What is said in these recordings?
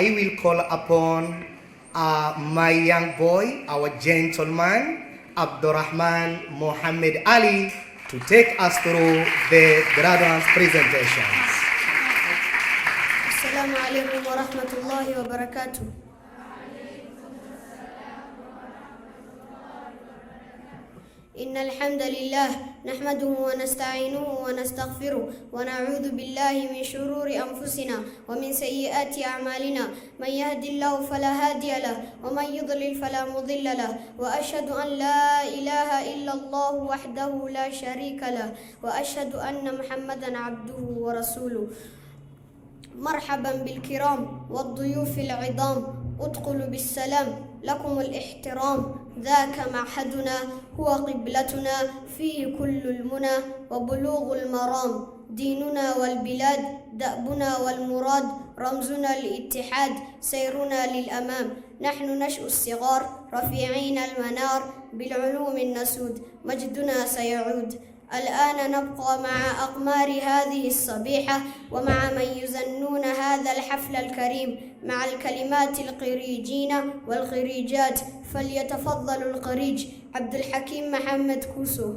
I will call upon my young boy, our gentleman, Abdurrahman Mohammed Ali, to take us through the graduates' presentations. Assalamu alaikum wa rahmatullahi wa barakatuh. إن الحمد لله نحمده ونستعينه ونستغفره ونعوذ بالله من شرور أنفسنا ومن سيئات أعمالنا من يهد الله فلا هادي له ومن يضلل فلا مضل له وأشهد أن لا إله إلا الله وحده لا شريك له وأشهد أن محمدا عبده ورسوله. مرحبا بالكرام والضيوف العظام، ادخلوا بالسلام، لكم الاحترام، ذاك معهدنا هو قبلتنا، فيه كل المنى وبلوغ المرام، ديننا والبلاد، دأبنا والمراد، رمزنا الاتحاد، سيرنا للأمام، نحن نشأ الصغار رفيعين المنار، بالعلوم النسود مجدنا سيعود. الآن نبقى مع أقمار هذه الصبيحة ومع من يزنون هذا الحفل الكريم مع الكلمات القريجين والخريجات. فليتفضل القريج عبد الحكيم محمد كوسو.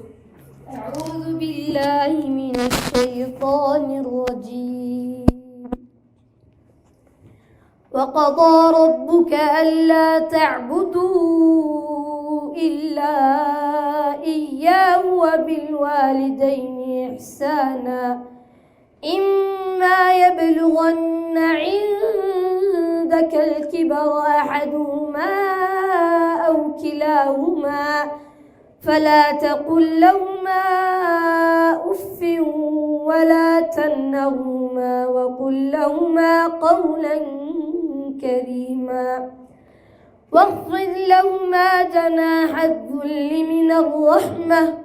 أعوذ بالله من الشيطان الرجيم. وقضى ربك ألا تعبدوا إلا إياه وبالوالدين إحسانا إما يبلغن عندك الكبر أحدهما أو كلاهما فلا تقل لهما أف ولا تنهرهما وقل لهما قولا كريما واخفض لهما جناح الذل من الرحمة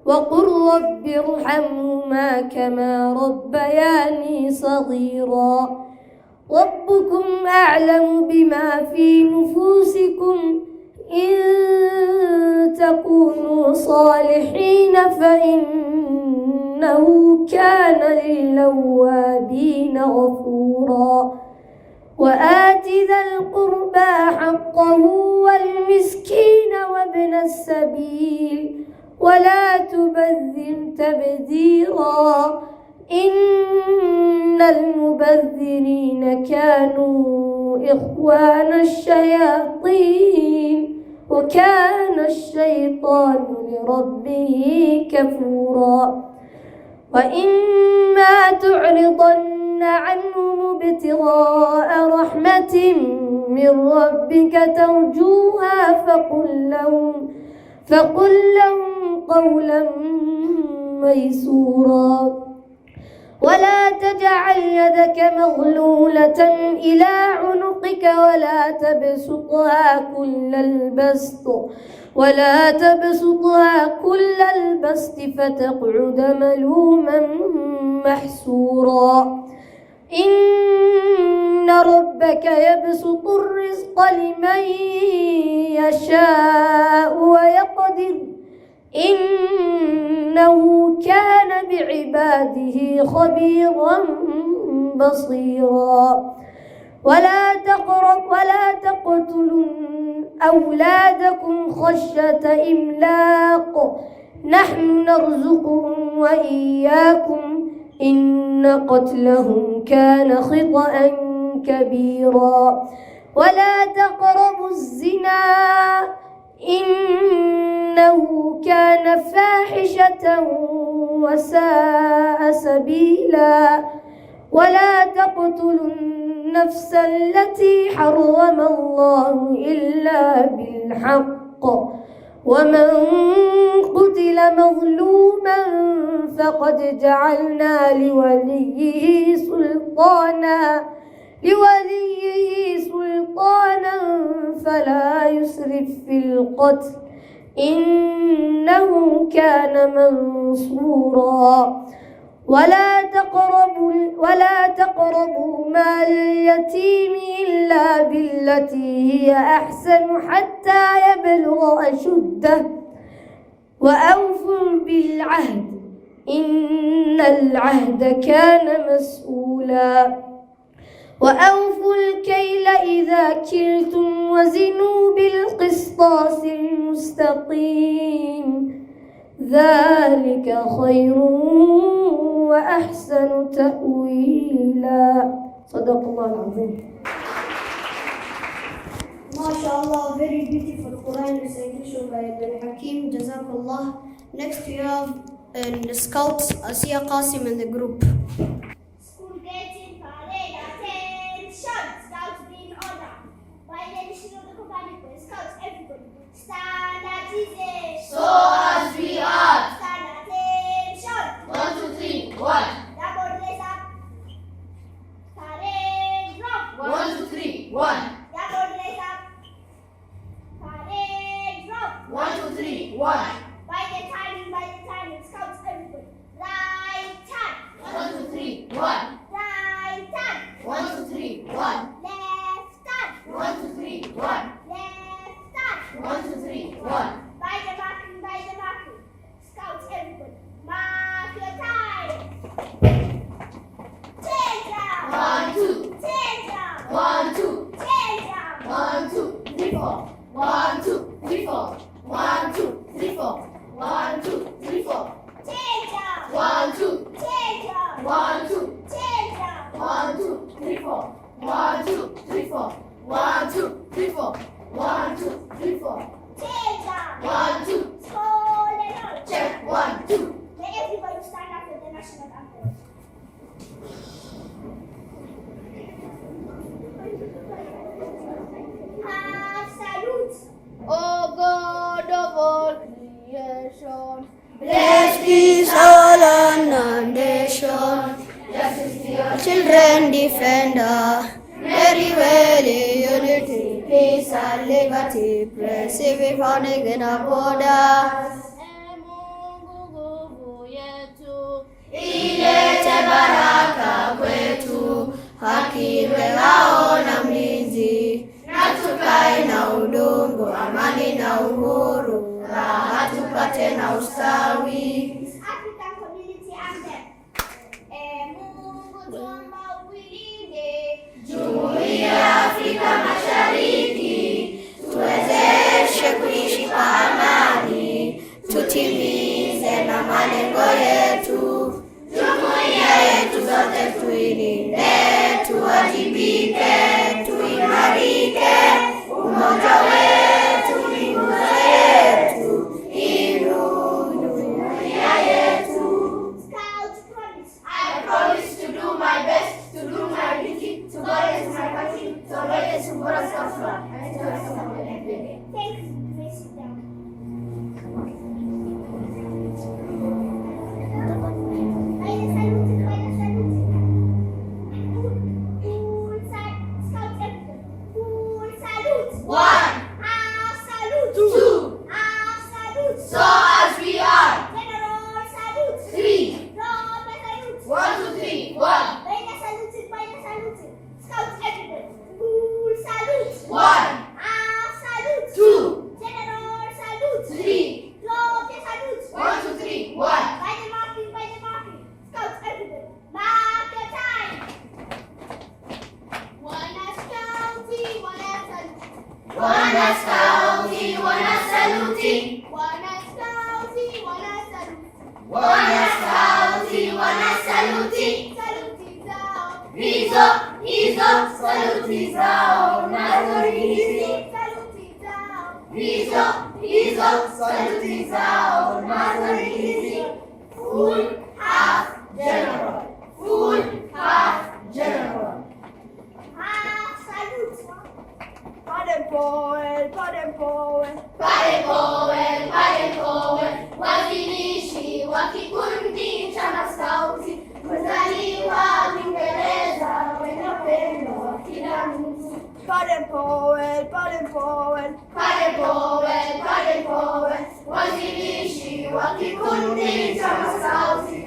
وقل رب ارحمهما كما ربياني صغيرا. ربكم أعلم بما في نفوسكم إن تكونوا صالحين فإنه كان للأوابين غفورا. وآت ذا القربى حقه والمسكين وابن السبيل ولا تبذر تبذيرا إن المبذرين كانوا إخوان الشياطين وكان الشيطان لربه كفورا. وإما تعرضن عنهم ابتغاء رحمة من ربك ترجوها فقل لهم قولا ميسورا. ولا تجعل يدك مغلولة إلى عنقك ولا تبسطها كل البسط فتقعد ملوما محسورا. إن ربك يبسط الرزق لمن يشاء ويقدر إنه كان بعباده خبيرا بصيرا. ولا تقتلوا أولادكم خشية إملاق نحن نرزقهم وإياكم إن قتلهم كان خطأ كبيرا. ولا تقربوا الزنا إنه كان فاحشة وساء سبيلا. ولا تقتلوا النفس التي حرم الله إلا بالحق ومن قتل مظلوما فقد جعلنا لوليه سلطانا فلا يسرف في القتل إنه كان منصورا. ولا تقربوا مال اليتيم إلا بالتي هي أحسن حتى يبلغ أشده وأوفوا بالعهد إن العهد كان مسؤولا. وأوفوا الكيل إذا كلتم وزنوا بالقسطاس المستقيم ذلك خير وأحسن تأويلا. صدق الله العظيم. MashaAllah, very beautiful Quran recitation by Abdul Hakim. Jazakallah. Next we have the scouts Asiya Qasim and the group. School getting parade, attention! Scouts being order. By the addition of the commanding scouts, everybody stand at attention. So as we are. Stand at attention. 1, 2, 3, 1. Double raise up. Parade drop. 1, 2, 3, 1. Double raise up. Parade drop. 1, 2, 3, 1. By the timing, scouts, everybody. Right hand. 1, 2, 3, 1. Right hand. 1, 2, 3, 1. Left hand. 1, 2, 3, 1. Left hand. 1, 2, 3, 1. By the marking. Scouts, everybody. Mark your time. Change down. 1, 2. Change down. 1, 2. Change down. 1, 2, 3, 4. 1, 2, 3, 4. 1, 2, 3, 4. 1, 2, 3, 4. Change down. 1, 2. Change down. 1, 2. Change down. 1, 2, 3, 4. 1, 2, 3, 4. 1, 2, 3, 4. 1, 2, 3, 4. Change down. 1, 2. Hold it on. Check. 1, 2. Let everybody stand up for the national anthem. Salute. O God of all creation, Bless peace all on our nation. Children defender. Very well unity, peace and liberty. Preserve founding in our borders. Mungu yetu, Ilete baraka kwetu, haki iwe ngao na mlinzi, na tukae na udongo, amani na uhuru, raha tupate na ustawi. African Community Anthem. Mungu tuomba uilinde. Jumuiya ya Afrika Mashariki, tuwezeshe kuishi kwa amani, tutimize na malengo yetu. Jumuiya yetu zote tuilinde, tuwajibike, tuimarike. Umoja wetu ni nguzo yetu, ilu jumuiya yetu. Scout promise. I promise to do my best, to do my duty, to guide my country, to obey the Buddha Safra, and to rest of my life. Thanks. Please sit down. By the salute. Full Scouts everybody. Full salute. 1, Half salute. 2. Half salute. So as we are. General salute. 3. Proper salute. 1, 2, 3, 1. By the salute. Scouts everybody. Full salute. 1, Half salute. 2, General salute. 3. Proper salute. 1, 2, 3, 1. By the marking. Scouts everybody. Mark your time. Wanna scouty, wanna salute. Wana skauti, wana saluti. Wanna scouty, wanna salute. Wana skauti, wana saluti. Salute zao. Hizo saluti zao nazo ni hizi. Salute zao. Hizo saluti zao nazo ni hizi. Full, half, general. Full, half, general. Half salute. Pade Powell, wazilishi wa kikundi cha maskauti, kuzaliwa Uingereza, wenye upendo wa kila mtu. Pade Powell, wazilishi wa kikundi cha maskauti,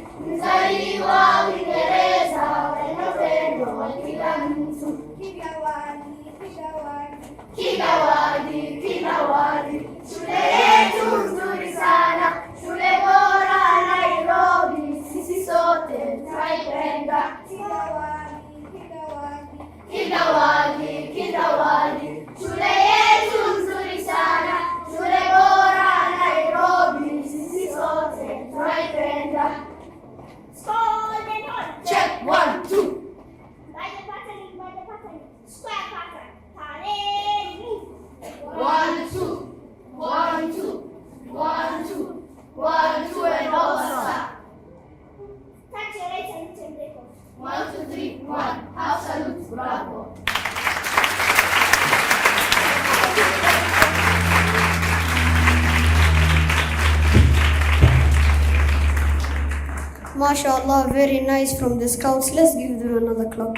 MashaAllah, very nice from the scouts. Let's give them another clap.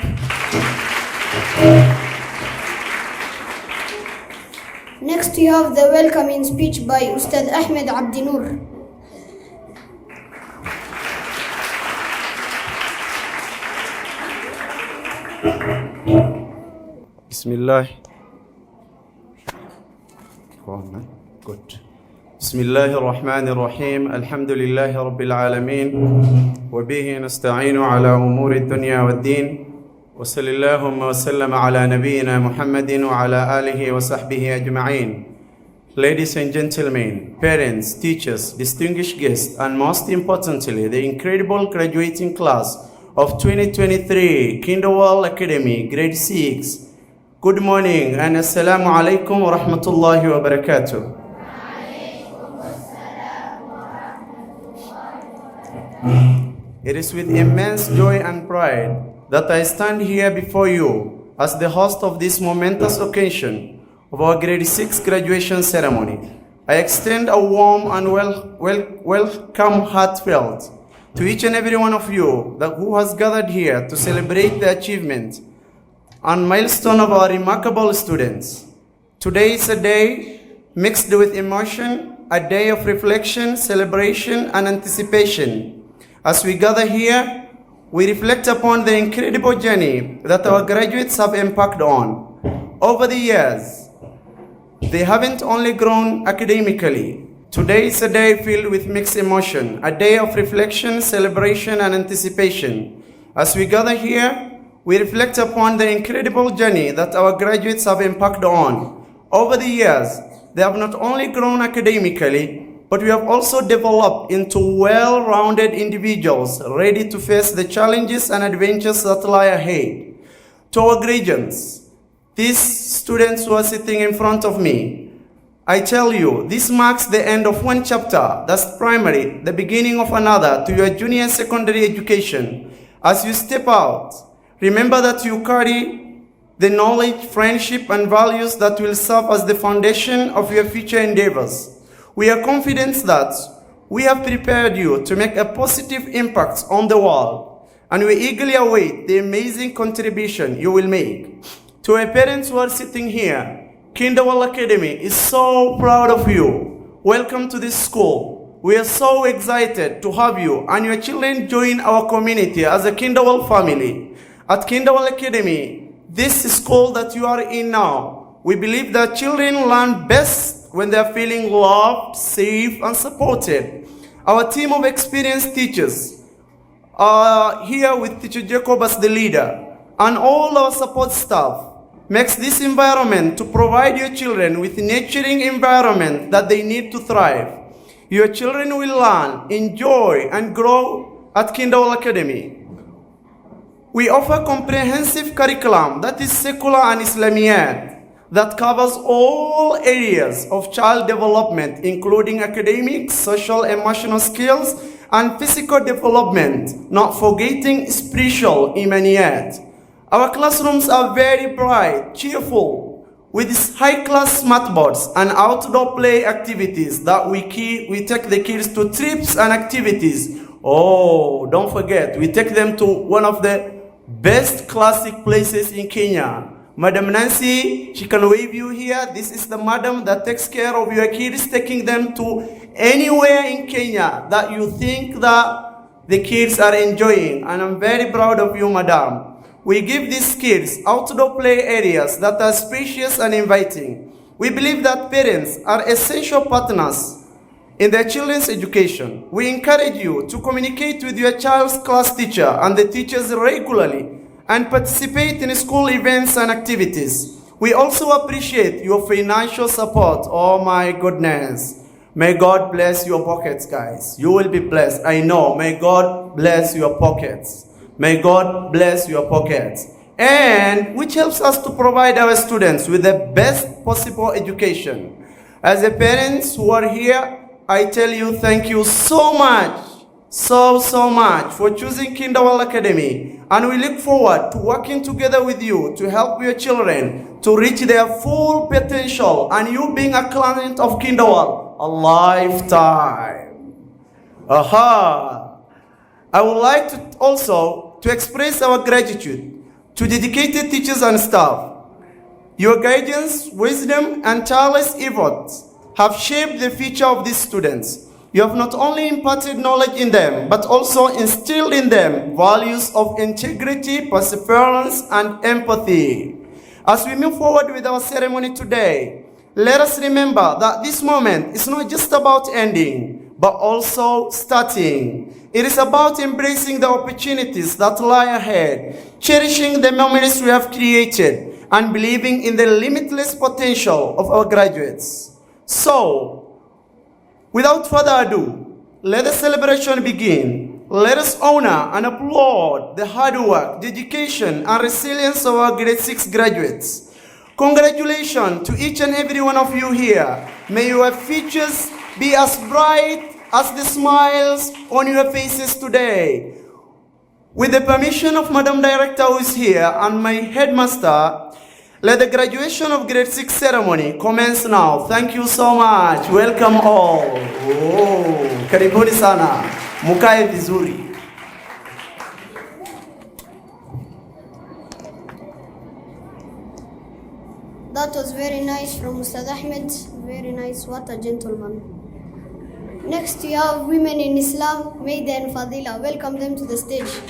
Next, you have the welcoming speech by Ustad Ahmed Abdinur. Bismillah. Good. Bismillah ar-Rahman ar-Rahim. Alhamdulillahi Rabbil Alameen. Wa bihi nasta'inu ala umuri dunya wa din. Wa sallallahu wa sallam ala nabiyyina Muhammadin wa ala alihi wa sahbihi ajma'in. Ladies and gentlemen, parents, teachers, distinguished guests, and most importantly, the incredible graduating class of 2023 Kinderwell Academy, Grade 6. Good morning and Assalamu alaikum wa rahmatullahi wa barakatuh. It is with immense joy and pride that I stand here before you as the host of this momentous occasion of our Grade 6 graduation ceremony. I extend a warm and welcome heartfelt to each and every one of you who has gathered here to celebrate the achievement and milestone of our remarkable students. Today is a day mixed with emotion, a day of reflection, celebration, and anticipation. As we gather here, we reflect upon the incredible journey that our graduates have embarked on. Over the years, they haven't only grown academically. Today is a day filled with mixed emotion, a day of reflection, celebration, and anticipation. As we gather here, we reflect upon the incredible journey that our graduates have embarked on. Over the years, they have not only grown academically, but we have also developed into well-rounded individuals ready to face the challenges and adventures that lie ahead. To our graduates, these students who are sitting in front of me, I tell you, this marks the end of one chapter, that's primary, the beginning of another to your junior and secondary education. As you step out, remember that you carry the knowledge, friendship, and values that will serve as the foundation of your future endeavors. We are confident that we have prepared you to make a positive impact on the world, and we eagerly await the amazing contribution you will make. To our parents who are sitting here, Kinderwell Academy is so proud of you. Welcome to this school. We are so excited to have you and your children join our community as a Kinderwell family. At Kinderwell Academy, this school that you are in now, we believe that children learn best when they are feeling loved, safe, and supported. Our team of experienced teachers are here with Teacher Jacob as the leader, and all our support staff makes this environment to provide your children with a nurturing environment that they need to thrive. Your children will learn, enjoy, and grow at Kinderwell Academy. We offer comprehensive curriculum that is secular and Islamiyat that covers all areas of child development, including academic, social, emotional skills, and physical development, not forgetting spiritual imaniyat. Our classrooms are very bright, cheerful, with high-class smart boards and outdoor play activities that we take the kids to trips and activities. Oh, don't forget, we take them to one of the best classic places in Kenya. Madam Nancy, she can wave you here. This is the madam that takes care of your kids, taking them to anywhere in Kenya that you think that the kids are enjoying. And I'm very proud of you, madam. We give these kids outdoor play areas that are spacious and inviting. We believe that parents are essential partners in their children's education. We encourage you to communicate with your child's class teacher and the teachers regularly and participate in school events and activities. We also appreciate your financial support. Oh my goodness. May God bless your pockets, guys. You will be blessed. I know. May God bless your pockets. May God bless your pockets. And which helps us to provide our students with the best possible education. As the parents who are here, I tell you thank you so much. So much for choosing Kinderwell Academy, and we look forward to working together with you to help your children to reach their full potential, and you being a client of Kinderwell a lifetime. I would like to also to express our gratitude to dedicated teachers and staff. Your guidance, wisdom, and tireless efforts have shaped the future of these students. You have not only imparted knowledge in them, but also instilled in them values of integrity, perseverance, and empathy. As we move forward with our ceremony today, let us remember that this moment is not just about ending, but also starting. It is about embracing the opportunities that lie ahead, cherishing the memories we have created, and believing in the limitless potential of our graduates. So, without further ado, let the celebration begin. Let us honor and applaud the hard work, dedication, and resilience of our grade 6 graduates. Congratulations to each and every one of you here. May your futures be as bright as the smiles on your faces today. With the permission of Madam Director who is here and my headmaster, let the graduation of grade 6 ceremony commence now. Thank you so much. Welcome all. Oh, karibuni sana. Mukae vizuri. That was very nice from Ustad Ahmed. Very nice. What a gentleman. Next, we have women in Islam, Maida and Fadila. Welcome them to the stage.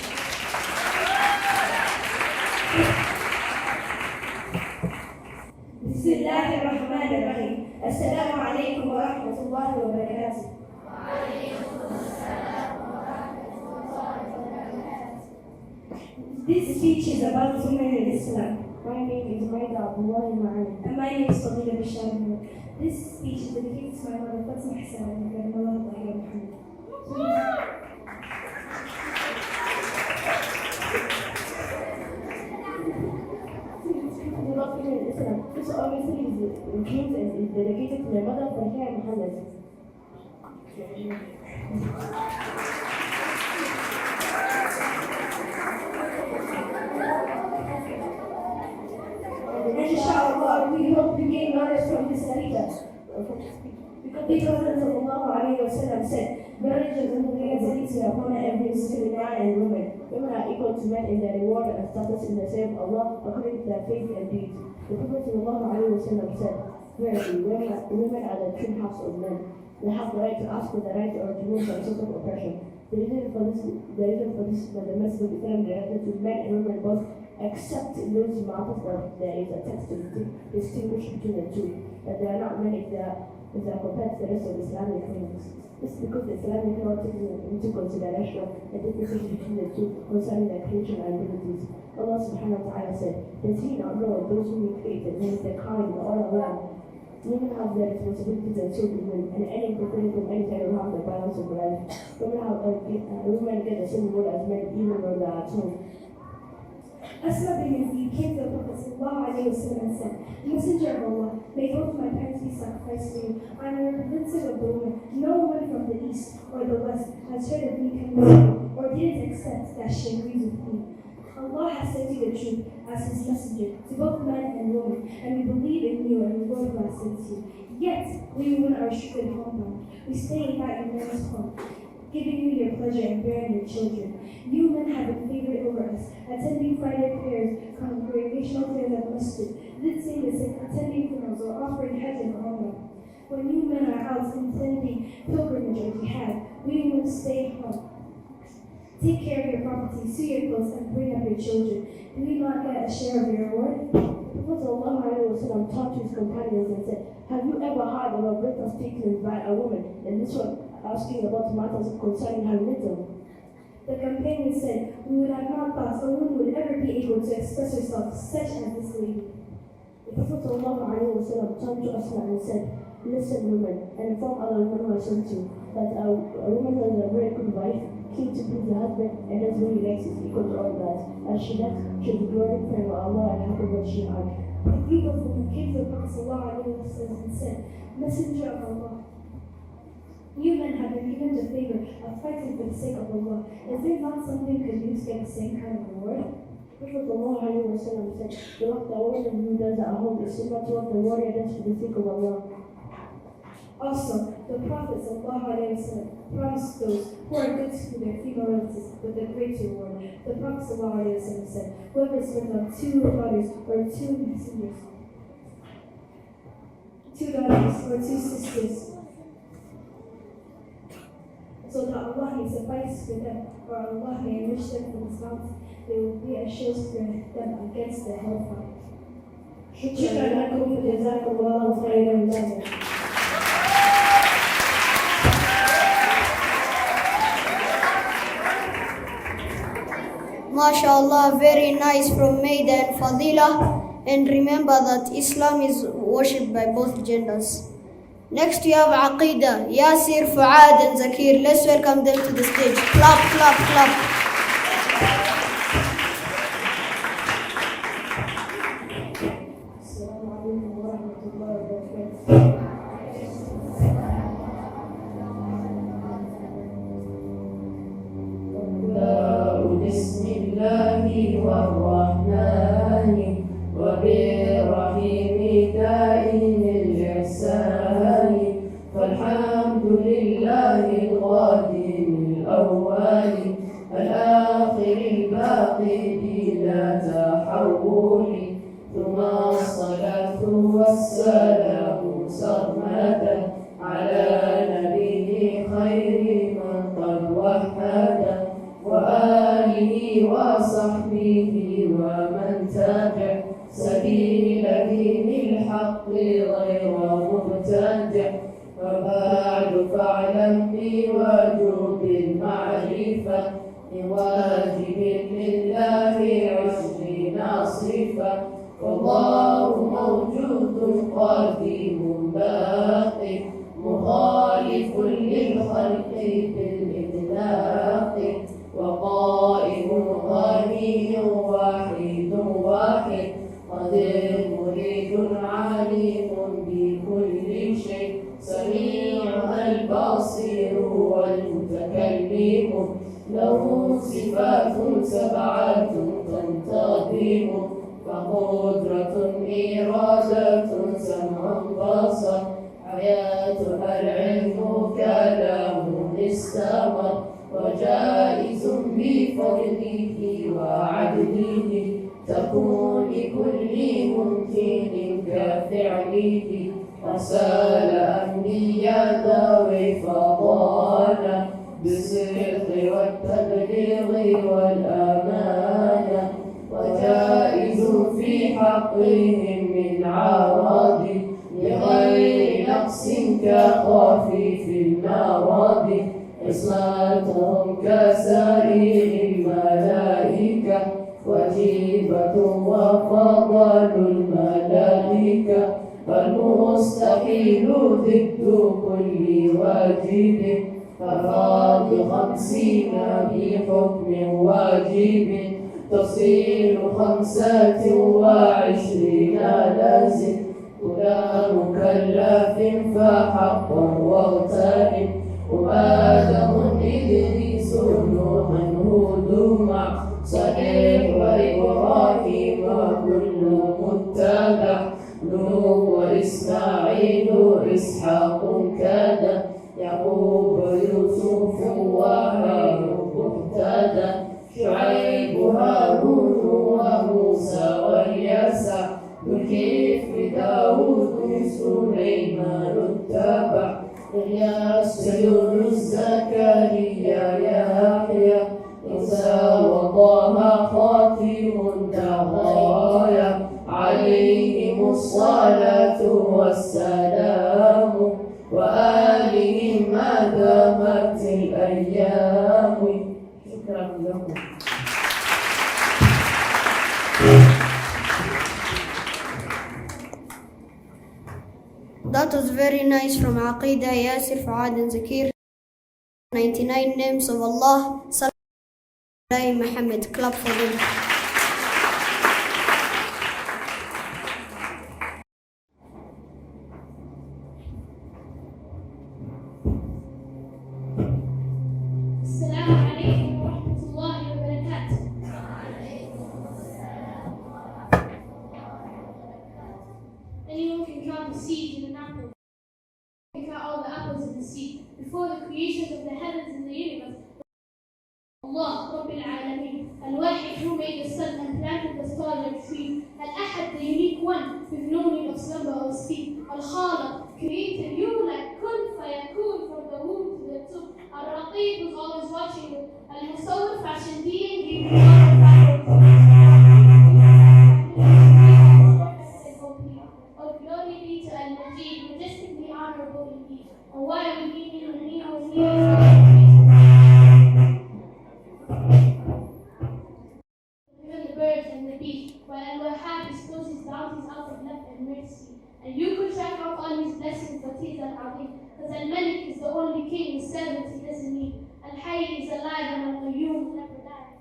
Bismillahirrahmanirrahim. Assalamu alaikum wa rahmatullahi wa barakatuh. This speech is about women in Islam. My name is Maida Abdullah Ma'an. And my name is Fadila Bishar. This speech is dedicated to my mother, Fatima Hassan, and Grandmother Tahir Muhammad. This obviously is dedicated to my mother, Tahir Muhammad. Inshallah, we hope to gain knowledge from this leader. Because the Prophet ﷺ said, marriage is equality upon every Muslim man and woman. Women are equal to men in their reward and status in the sight of Allah according to their faith and deeds. The Prophet ﷺ said, verily, women are the true house of men. They have the right to ask for the right or to move from sort of oppression. The reason for this that the message of Islam directed to men and women both, except in those matters that there is a text to distinguish between the two, that they are not men if they are compared to the rest of Islamic things. This is because the Islamic law takes into consideration the differences between the two concerning their creation and abilities. Allah subhanahu wa ta'ala said, does he not know those whom he created, hence the kind and all around? Women have their responsibilities and so do men, and any pertaining from any side will have the balance of life. Women get the same role as men even though they are at home. Asma bin Yazid came to the Prophet and said, Messenger of Allah, may both my parents be sacrificed to you. I am convinced of the woman. No woman from the east or the west has heard of me coming or didn't accept that she agrees with me. Allah has sent you the truth as His messenger to both men and women, and we believe in you and the Lord who has sent you. Yet, we women are restricted homebound. We stay in that your man's home, giving you your pleasure and bearing your children. You men have been favored over us, attending Friday prayers, congregational prayers at masjid, visiting the sick, attending funerals, or offering hajj in Ramadan. When you men are out intending pilgrimage or jihad, we women stay home. Take care of your property, sew your clothes, and bring up your children. Do we not get a share of your reward? The Prophet ﷺ taught to his companions and said, have you ever heard of a breath of taken by a woman, and this one asking about matters concerning her little? The companion said, we would have not thought a woman would ever be able to express herself such as this lady. The Prophet ﷺ turned to us and said, listen, women, and inform other women who are sent to you, that a woman who is a very good wife, keen to please the husband, and does what he likes is equal to all that. As she does, she will be glorified by Allah and happy what she had. A group of women came to the Prophet ﷺ and said, Messenger of Allah, you men have been given the favor of fighting for the sake of Allah. Is there not something good you get the same kind of reward? Prophet ﷺ said, the work the woman who does at home is similar to what the warrior does for the sake of Allah. Also, the Prophet ﷺ promised those who are good to their female relatives with a great reward. The Prophet ﷺ said, whoever spends on two daughters or two sisters, so that Allah may suffice for them, or Allah may enrich them from His bounty, they will be a shield for them against the hellfire. شكرا لكم جزاكم الله خيرا جزاكم. MashaAllah, very nice from Maida and Fadila. And remember that Islam is worshipped by both genders. Next we have Aqidah, Yasir, Fuad and Zakir. Let's welcome them to the stage. Clap, clap, clap. بسم الله والرحمن وبالرحيم دائم الإحسان فالحمد لله القادم الأول الآخر الباقي بلا تحول ثم الصلاة والسلام سرمدا على نبيه خير من قد وحد وآله وصحبه ومن تبع سبيل دين الحق غير مبتدع وبعد فاعلم بوجوب المعرفة لواجب لله 20 صفة والله موجود قديم باقي مخالف للخلق بالإطلاق وقائم غني واحد قدير مريد عليم بكل شيء سميع البصير والمتكلم له صفات 7 تنتظم فقدرة إرادة سمع بصر حياتها العلم كلام استمر وجائز بفضله وعدله تكون لكل ممكن كفعله وسال أنبياء ذوي فضالا بالصدق والتبليغ والأمانة وجائز في حقهم من عرض بغير نقص كخفيف المرض عصمتهم كسائر الملائكة وجيبة وفضل الملائكة والمستحيل ضد كل واجب ففاض 50 بحكم واجب تفصيل 25 لازم كل مكلف فحقا واغتنم وآدم إدريس نوحا هود مع صالح وإبراهيم كل متبع نوح وإسماعيل إسحاق كذا يعقوب يوسف وأيوب اهتدى شعيب هارون وموسى واليسع بالكفر داود سليمان اتبع إلياس يونس زكريا يحيى عيسى وطه خاتم الدعايا عليهم الصلاة والسلام وآلهم ما دامت الأيام. شكرا لكم. That was very nice from Aqidah, Yasir, Fuad and Zakir. 99 names of Allah. Salam Muhammad. Clap for them. السلام عليكم ورحمة الله وبركاته. Anyone can count the seeds in an apple. You can count all was in the sea, before the creation of the heavens and the universe. Allah, Rabbil Alameen, Al-Wahid, who made the sun and planted the stars and trees. Al-Ahad, the unique one, with no need of slumber or sleep. Al-Khaliq, created you like kun fayakun, from the womb to the tomb. Al-Raqib, who's always watching you. Al-Musawwir, fashion being, gave you all the all glory be to Al-Majid, majestically honorable indeed. And why we need you and me, even the birds and the bees, while Al-Wahhab bestows his bounties out of love and mercy. And you could track out all his blessings, but he's Al-Azim, because Al-Malik is the only king, his servants he doesn't need. Al-Hayy is alive and Al-Qayyum never dies.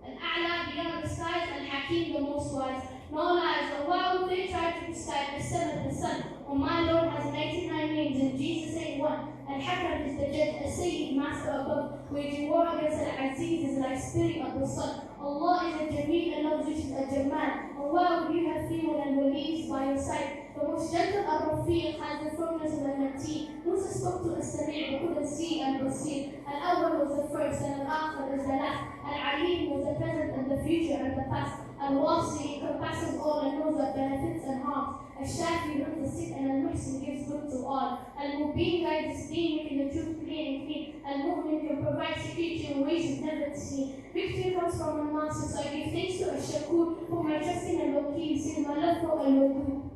Al-A'la, beyond the skies, Al-Hakim, the most wise. No lies, or why would they try to describe the seventh, the sun? Oh, my Lord has 99 names and Jesus ain't one. Al-Hakam is the judge, Al-Sayyid, master above, waging war against Al-Aziz is like spitting on the sun. Allah is a Jameel and loves which is a Jamal. And why would you have female and wali's by your side? The most gentle Ar-Rafiq has the firmness of Al-Mateen. Musa spoke to Al-Sami' but couldn't see and Basir. Al-Awwal was the first and Al-Akhir is the last. Al-Alim was the present and the future and the past. Al-Wasi encompasses all and knows what benefits and harms. Al-Shafi runs the sick and Al-Muhsin gives good to all. Al-Mubin guides his deen, making the truth clear and clean. Al-Mu'min can provide security in ways he's never seen. Victory comes from Al-Nasir, so I give thanks to Al-Shakur for my trust in Al-Wakil. Sing my love for Al-Wadud.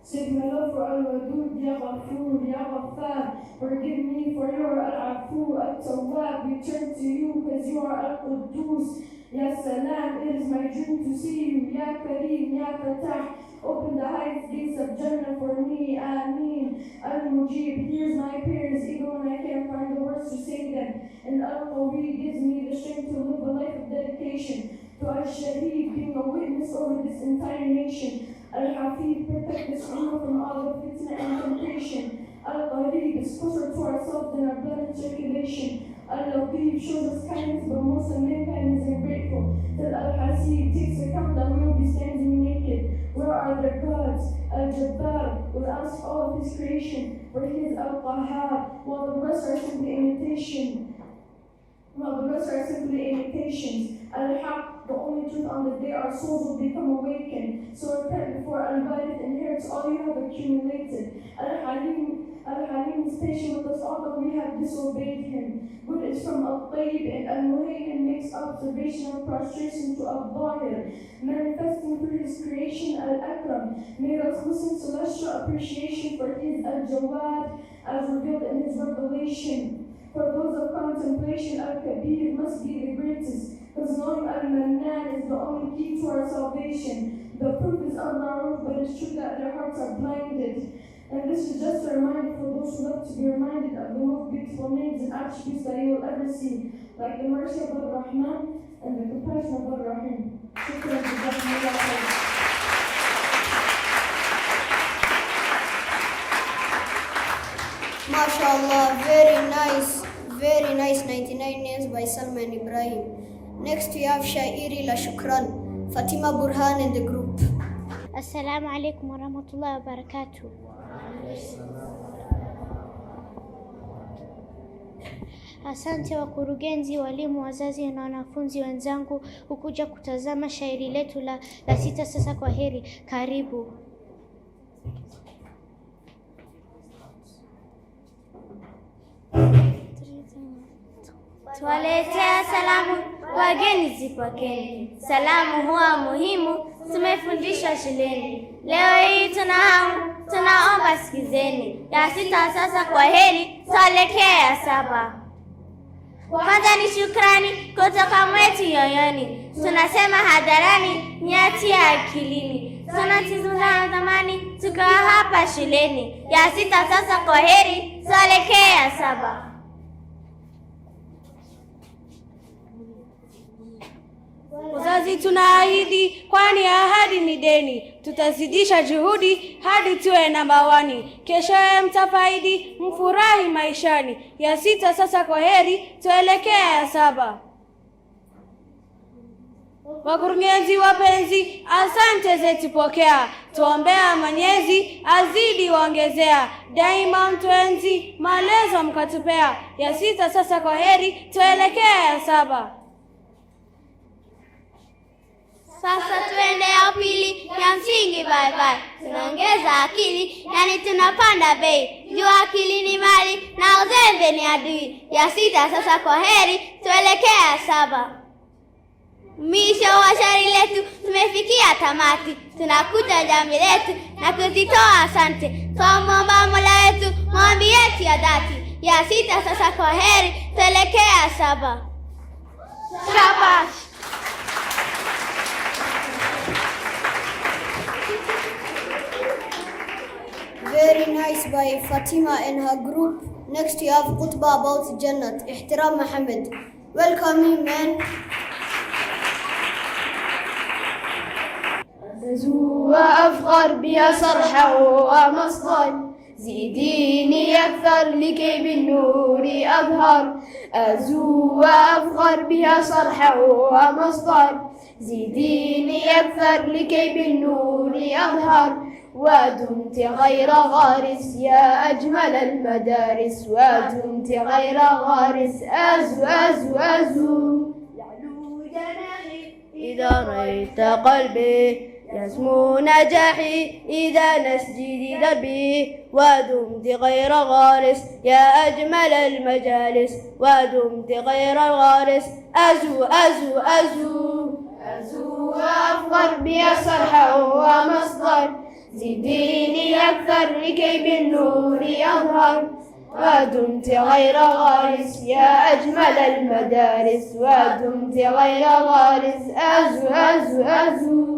Sing my love for Al-Wadud, Ya Ghafoor, Ya Ghaffar. Forgive me for your Al-Afu, Al-Tawwab. We turn to you because you are Al-Quddus. Ya Salam, it is my dream to see you. Ya Kareem, Ya Fatah. Open the heights, gates of Jannah for me, Ameen. Al-Mujib hears my prayers even when I can't find the words to say them. And Al-Qawi gives me the strength to live a life of dedication. To Al-Shaheed being a witness over this entire nation. Al-Hafid protect this ummah from all the fitna and temptation. Al-Qarib is closer to ourselves than our blood and circulation. Al-Latif shows us kindness, but most of mankind is ungrateful. Till Al-Hasib takes account that we will be standing naked. Where are their gods? Al-Jabbar will ask all of his creation, for he is Al-Qahhar, while the rest are simply imitations. Al-Haq, the only truth on the day our souls will become awakened. So repent before Al-Barith inherits all you have accumulated. Al-Halim is patient with us, although we have disobeyed him. Good is from Al-Tayyib, and Al-Muhaymin makes observation and prostration to Al-Zahir, manifesting through his creation Al-Akram, made us listen celestial appreciation for his Al-Jawad, as revealed in his revelation. For those of contemplation, Al-Kabir must be the greatest, because knowing Al-Mannan is the only key to our salvation. The proof is Allah, but it's true that their hearts are blinded. And this is just a reminder for those who love to be reminded of the most beautiful names and attributes that you will ever see, like the mercy of Ar-Rahman and the compassion of Ar-Rahim. Shukran jazakumullah khair. MashaAllah, very nice 99 names by Salman Ibrahim. Next we have Shairi La Shukran, Fatima Burhan and the group. Assalamu alaikum wa rahmatullahi wa barakatuh. Asante wakurugenzi, walimu, wazazi na wanafunzi wenzangu hukuja kutazama shairi letu la sita sasa. Kwa heri, karibu. Twaletea salamu wageni zipokeni, salamu huwa muhimu, tumefundishwa shuleni. Leo hii tuna hamu, tunaomba sikizeni, ya sita sasa kwa heri, twalekea ya saba. Kwanza ni shukrani kutoka mwetu yoyoni, tunasema hadharani, nyatia akilini. Tunatizuna zamani, tukawa hapa shuleni, ya sita sasa kwa heri, twalekea ya saba. Wazazi tunaahidi, kwani ahadi ni deni, tutazidisha juhudi hadi tuwe namba 1. Keshoye mtafaidi, mfurahi maishani. Ya sita sasa kwa heri, tuelekea ya saba. Wakurugenzi wapenzi, asante zetu pokea. Tuombea Mwenyezi azidi waongezea. Daima mtuenzi, maelezo mkatupea. Ya 6 sasa kwa heri, tuelekea ya 7. Sasa tuende ya pili, ya msingi bye bye. Tunaongeza akili, yani tunapanda bei. Jua akili ni mali, na uzembe ni adui. Ya 6 sasa kwa heri, tuelekea ya 7. Mwisho wa shairi letu, tumefikia tamati. Tunakuta jamii letu na kuzitoa asante. Twamwomba Mola wetu maombi yetu ya dhati. Ya 6 sasa kwa heri, tuelekea ya 7. Shabash. Very nice by Fatima and her group. Next you have khutbah about Jannat. Ihtiram Muhammad. Welcome me, man. وأفخر بها صرحا ومصدر زيديني أكثر لكي بالنور أظهر أزو وأفخر بها صرحا ومصدر زيديني أكثر لكي بالنور أظهر ودمت غير غارس يا أجمل المدارس ودمت غير غارس أزو أزو أزو يعلو جناحي إذا رأيت قلبي يسمو نجاحي إذا نسجد دربي ودمت غير غارس يا أجمل المجالس ودمت غير غارس أزو أزو أزو أزو وأفخر بها صرحا ومصدر زديني أكثر لكي بالنور أظهر ودمت غير غارس يا أجمل المدارس ودمت غير غارس أزو أزو أزو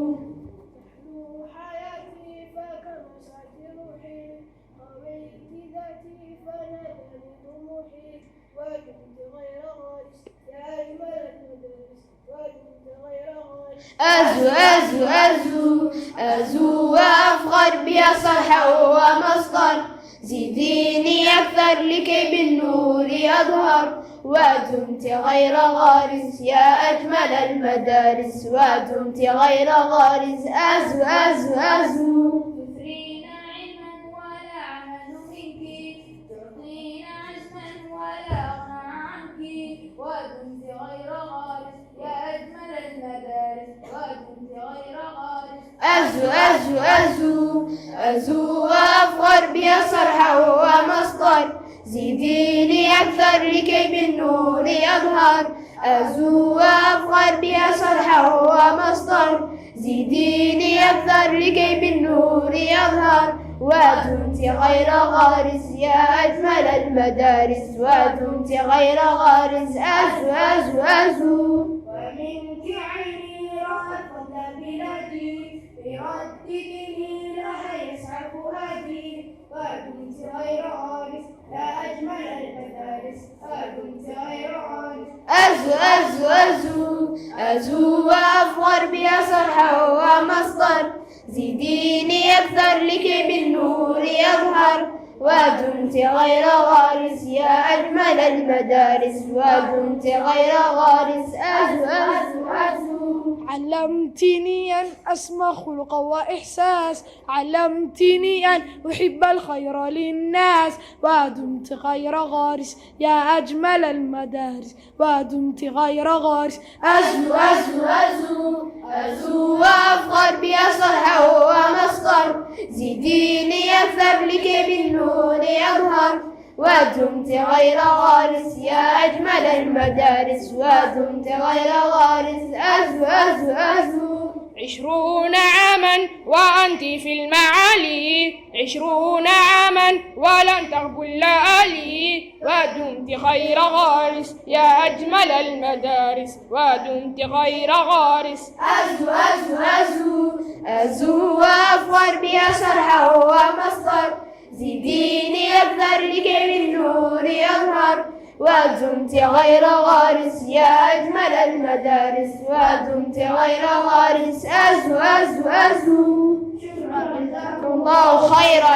أزو أزو أزو أزو وأفخر بها صرحا ومصدر زيديني أكثر لكي بالنور أظهر ودمت غير غارس يا أجمل المدارس ودمت غير غارس أزو أزو أزو تثرينا علما ولا عمل منك تعطينا عزما ولا أغنى عنك ودمت غير غارس يا أجمل المدارس ودمت غير غارس أزو أزو أزو أزو وأفخر بها صرحا ومصدر زيديني أكثر لكي بالنور أظهر أزو وأفخر بها صرحا ومصدر زيديني أكثر لكي بالنور أظهر ودمت غير غارس يا أجمل المدارس ودمت غير غارس أزو أزو أزو ومنك عيني رأت فضل بلادي بردده لها يسعى فؤادي ودمت غير غارس يا أجمل المدارس ودمت غير غارس أزو أزو أزو أزو وأفخر بها صرحا ومصدر زيديني أكثر لكي بالنور أظهر ودمت غير غارس يا أجمل المدارس ودمت غير غارس أزو أزو أزو علمتني أن أسمى خلقا وإحساس علمتني أن أحب الخير للناس ودمت غير غارس يا أجمل المدارس ودمت غير غارس أزو أزو أزو أزو وأفخر بها صرحا ومصدر زيديني أكثر لكي بالنور أظهر ودمت غير غارس يا أجمل المدارس ودمت غير غارس أزو أزو أزو 20 عاما وأنت في المعالي 20 عاما ولن تقبل لآلي ودمت خير غارس يا أجمل المدارس ودمت خير غارس أزو أزو أزو أزو وأفخر بها صرحا ومصدر زيديني أكثر لكي بالنور أظهر ودمت غير غارس يا أجمل المدارس ودمت غير غارس أزو أزو أزو شكرا جزاكم الله خيرا.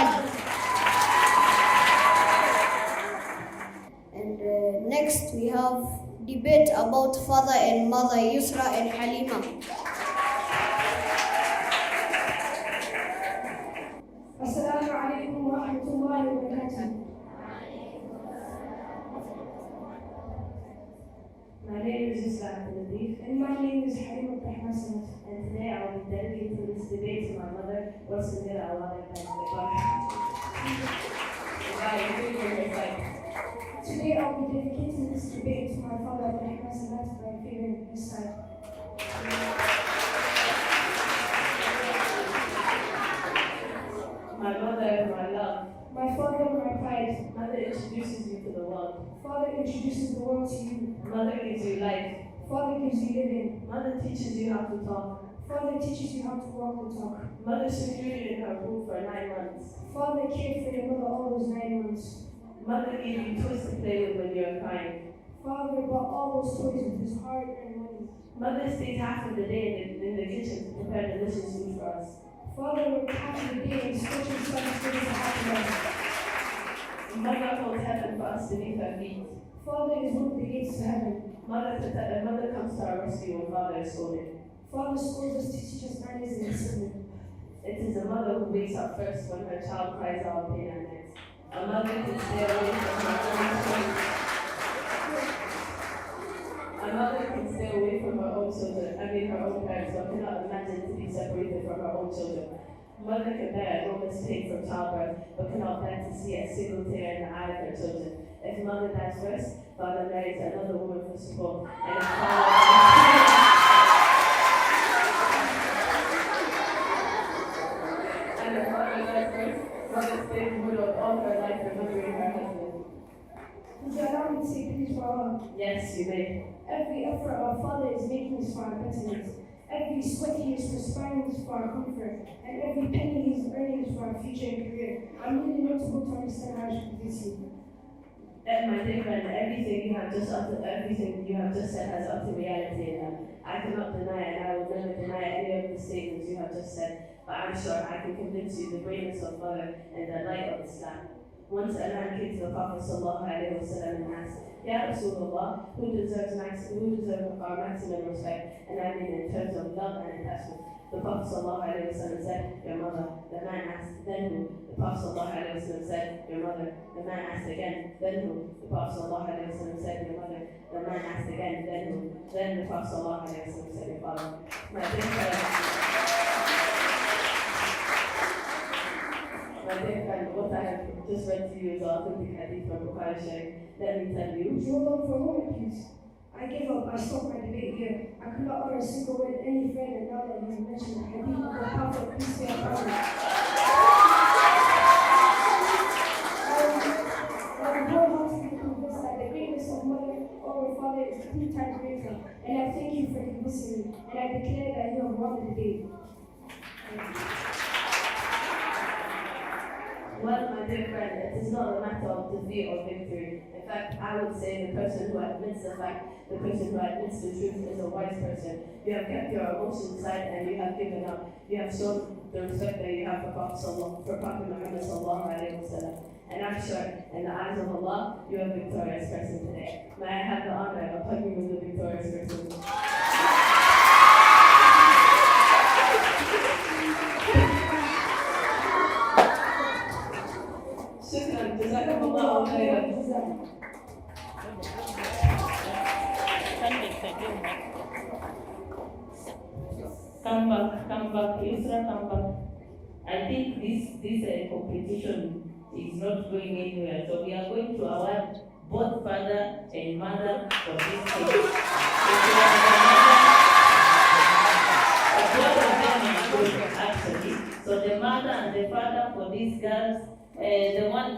And next we have debate about father and mother, Yusra and Halima. Assalamu alaikum wa rahmatullahi wa barakatuh. My name is Yusra Abdulatif. And my name is Halima Tahmasan. And today I will be dedicating this debate to my mother, Rosamira Allah. Today I will be dedicating this debate to my father, Abdulrahman Salat, by figuring this side. My mother, my love. My father, my pride. Mother introduces you to the world. Father introduces the world to you. Mother gives you life. Father gives you living. Mother teaches you how to talk. Father teaches you how to walk and talk. Mother secluded you in her room for 9 months. Father cared for your mother all those 9 months. Mother gave you toys to play with when you were crying. Father bought all those toys with his hard-earned money. Mother stayed half of the day in the kitchen to prepare delicious food for us. Father worked half of the day in stretching some things to happen us. Mother holds heaven for us beneath her feet. Father is one of the gates to heaven. Mother comes to our rescue when Father is scolded. Father schools us to teach us manners and discipline. It is a mother who wakes up first when her child cries out pain at night. A mother can stay away from her own children. A mother can stay away from her own children, her own parents, but cannot imagine to be separated from her own children. Mother can bear enormous pain from childbirth, but cannot bear to see a single tear in the eye of her children. If mother dies first, father marries another woman for support, and if father dies first, mother stays widowed all her life remembering her husband. Would you allow me to say please for Allah? Yes, you may. Every effort our Father is making is for our betterment. Every sweat he is perspiring is for our comfort. And every penny he is earning is for our future and career. I'm really not able to understand how I should convince you. And my dear friend, everything you have just said has uttered reality in them. I cannot deny it, and I will never deny any of the statements you have just said. But I'm sure I can convince you the greatness of Mother and the light of Islam. Once a man came to the Prophet sallallahu alaihi wasallam and asked, Ya Rasulullah, who deserves our maximum respect? And I mean in terms of love and attachment. The Prophet sallallahu alaihi wasallam said, your mother. The man asked, then who? The Prophet sallallahu alaihi wasallam said, your mother. The man asked again, then who? The Prophet sallallahu alaihi wasallam said, your mother. The man asked again, then who? Then the Prophet sallallahu alaihi wasallam said, your father. My dear friend, what I have just read to you is authentic hadith from Bukhari Sharif. Let me tell you. Would you hold on for a moment, please? I gave up. I stopped my debate here. I could not utter a single word any further now that you have mentioned the hadith of the Prophet, peace be upon him. I am wholeheartedly convinced that the greatness of mother over father is 3 times greater. And I thank you for convincing me. And I declare that you have won the debate. Well, my dear friend, it is not a matter of defeat or victory. In fact, I would say the person who admits the fact, the person who admits the truth is a wise person. You have kept your emotions aside and you have given up. You have shown the respect that you have for Prophet Muhammad sallallahu alaihi wasallam. And I'm sure, in the eyes of Allah, you are a victorious person today. May I have the honor of hugging with the victorious person. شكرا جزاكم الله خيرا. Come back, Yusra, come back. I think this competition is not going anywhere, so we are going to award both father and mother for this case. Both of them are good, actually. So the mother and the father for these girls. The one,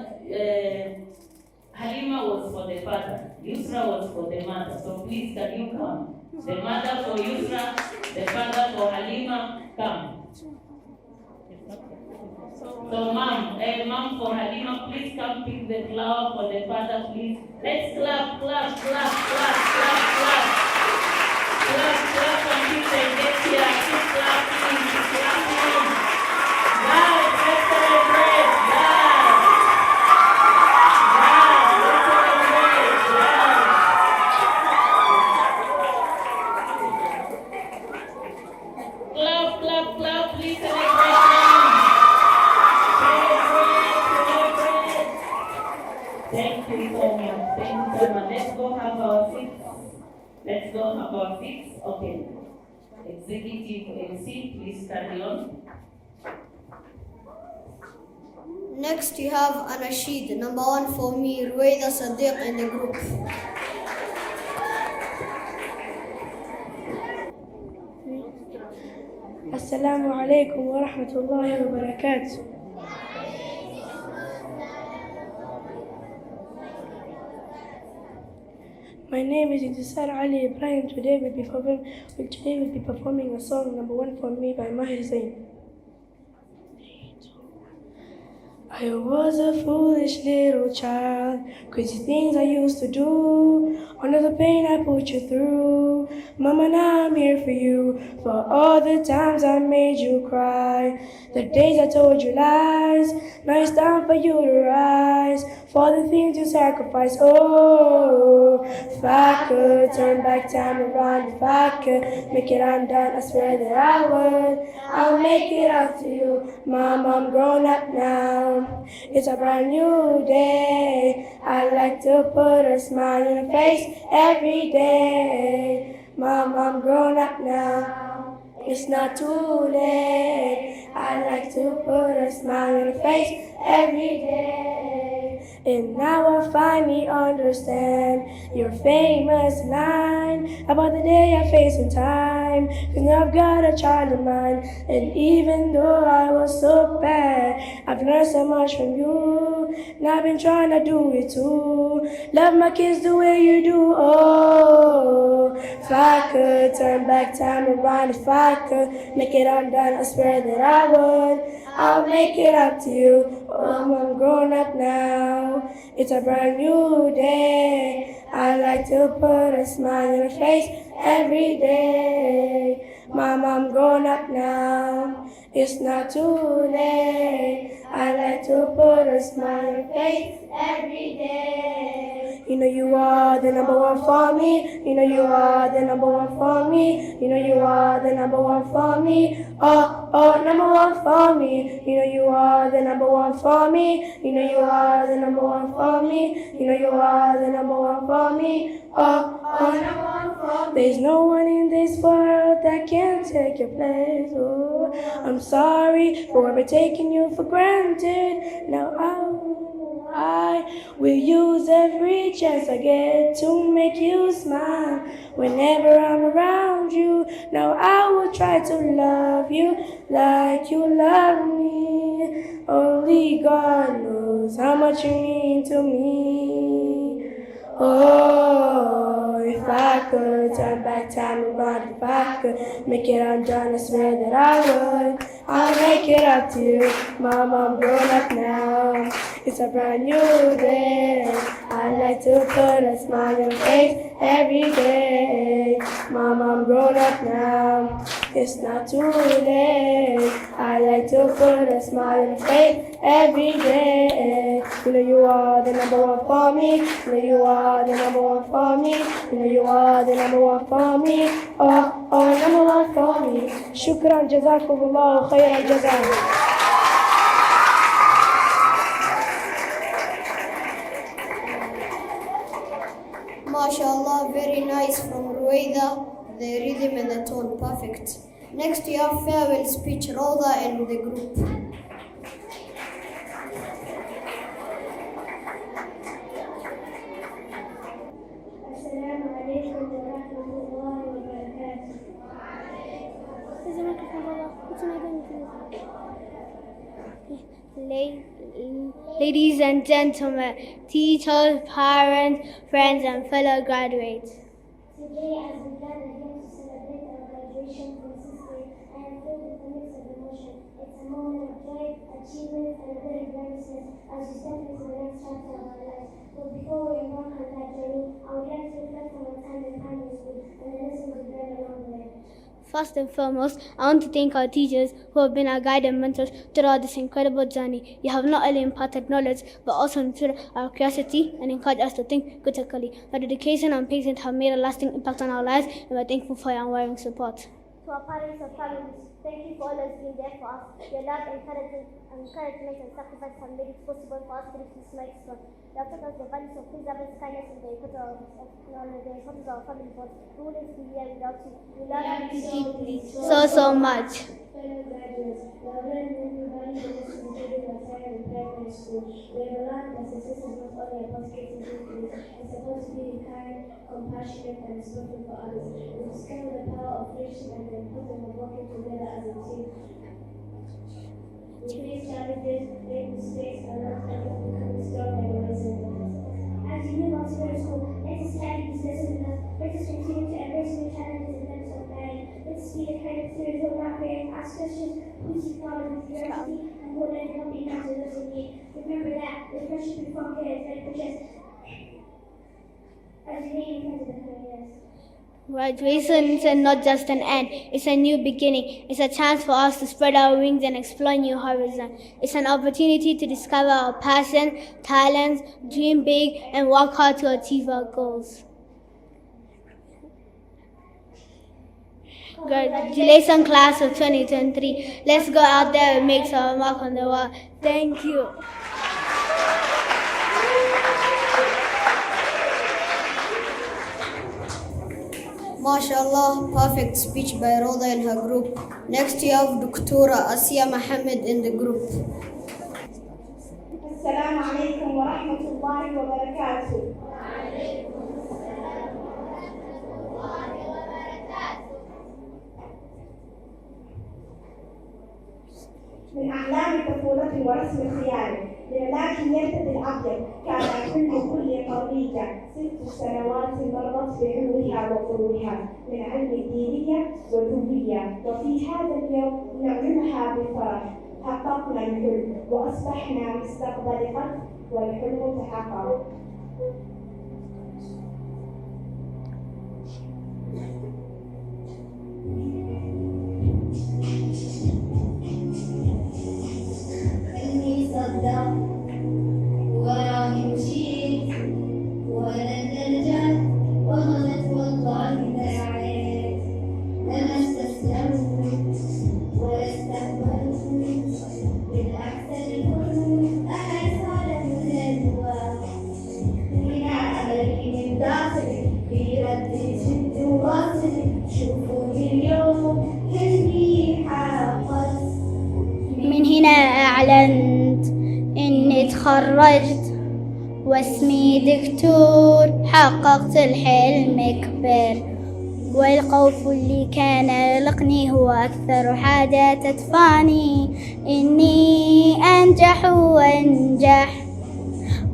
Halima was for the father, Yusra was for the mother. So please, can you come? The mother for Yusra, the father for Halima, come. So mom for Halima, please come pick the flower for the father, please. Let's clap, clap, clap, clap, clap, clap. Clap, clap until they get here. Keep clapping, keep clapping. Guys, let's celebrate, guys. Let's go about 6. Okay. Executive MC, please carry on. Next we have Anashid, number 1 for me, Ruwaida Sadiq and the group. Assalamu alaikum wa rahmatullahi wa barakatuh. My name is Intisar Ali Ibrahim. Today we'll be performing a song number 1 for me by Mahir Zain. I was a foolish little child, crazy things I used to do, under the pain I put you through. Mama, now I'm here for you, for all the times I made you cry, the days I told you lies. Now it's time for you to rise, for the things you sacrificed. Oh, if I could turn back time around, if I could make it undone, I swear that I would. I'll make it up to you. Mom, I'm grown up now. It's a brand new day. I like to put a smile on your face every day. Mom, I'm grown up now. It's not too late. I like to put a smile on your face every day. And now I finally understand your famous line about the day I faced in time. 'Cause now I've got a child of mine, and even though I was so bad, I've learned so much from you. Now I've been trying to do it too. Love my kids the way you do. Oh, if I could turn back time around, if I could make it undone, I swear that I would. I'll make it up to you. I'm grown up now. It's a brand new day. I like to put a smile on your face every day. Mom, I'm grown up now. It's not too late. I like to put a smile on your face every day. You know you are the number 1 for me. You know you are the number 1 for me. You know you are the number 1 for me. Oh, number 1 for me. You know you are the number 1 for me. You know you are the number 1 for me. You know you are the number 1 for me. Oh, number 1 for me. There's no one in this world that can take your place. Oh, I'm sorry for ever taking you for granted. Now I will use every chance I get to make you smile whenever I'm around you. Now I will try to love you like you love me. Only God knows how much you mean to me. Oh, if I could turn back time around, if I could make it undone, I swear that I would. I'll make it up to you. Mom, I'm grown up now. It's a brand new day. I like to put a smile on your face every day. Mom, I'm grown up now. It's not too late. I like to put a smile on your face every day. You know you are the number 1 for me. You know you are the number 1 for me. You know you are the number 1 for me. Oh, number 1 for me. Shukran, jazakumullahu khairan jazaa. MashaAllah, very nice from Ruwaida, the rhythm and the tone, perfect. Next we have farewell speech, Rauda and the group. Assalamu alaikum wa rahmatullahi wa barakatuh. Ladies and gentlemen, teachers, parents, friends, and fellow graduates. Today, as we gather here to celebrate our graduation from 6th grade, I am filled with a mix of emotion. It's a moment of joy, achievement, and a bit of nervousness as we step into the next chapter of our lives. But before we embark on that journey, I would like to reflect on our time in primary school and the lessons we learned along the way. First and foremost, I want to thank our teachers who have been our guide and mentors throughout this incredible journey. You have not only imparted knowledge, but also nurtured our curiosity and encouraged us to think critically. Your dedication and patience have made a lasting impact on our lives, and we're thankful for your unwavering support. To our parents and families, Thank you for always being there for us. Your love, encouragement, and sacrifice have made it possible for us to reach this milestone. You have taught us the values of perseverance, kindness, and the importance of our family bonds. We wouldn't be here without you. We love you deeply, so much. Fellow graduates, we have learned many valuable lessons during our time in primary school. We have learned that success is not only about getting good grades, it's about being kind, compassionate, and respectful for others. We discover the power of friendship and the importance of working together as a team. We face challenges, make mistakes, and learn to become stronger and wiser. As you move on to middle school, let us carry these lessons with us. Let us continue to embrace new challenges and learn of learning. Let us be the kind of students who are not afraid to ask questions, who seek knowledge with curiosity, and who learn to help out to those in need. Remember that the friendship we form here is very precious. As you may intend to the coming years. Graduation is not just an end, it's a new beginning. It's a chance for us to spread our wings and explore new horizons. It's an opportunity to discover our passion, talents, dream big, and work hard to achieve our goals. Congratulations, class of 2023. Let's go out there and make our mark on the world. Thank you. MashaAllah, perfect speech by Roda and her group. Next you have Dr. Asiya Mohammed in the group. Assalamu alaikum wa rahmatullahi wa barakatuh. من أحلام طفولتي ورسم خيالي لكن يرتدي الأبيض كان كل قضية 6 سنوات مرت بحلولها وطلوعها من علم الدينية والدنيا وفي هذا اليوم نعلنها بفرح حققنا الحلم وأصبحنا مستقبل قد والحلم تحقق. صدق وراه مشيت ولا تلجأت وغلت والله دعيت لما استسلمت ولا استقبلت بالأحسن كنت أحس على الهدوء هنا أملي من داخلي في ردي جد واصلي شوفوني اليوم حلمي حقق. من هنا أعلنت إني تخرجت واسمي دكتور، حققت الحلم كبير والخوف اللي كان يقلقني هو أكثر حاجة تدفعني إني أنجح وأنجح،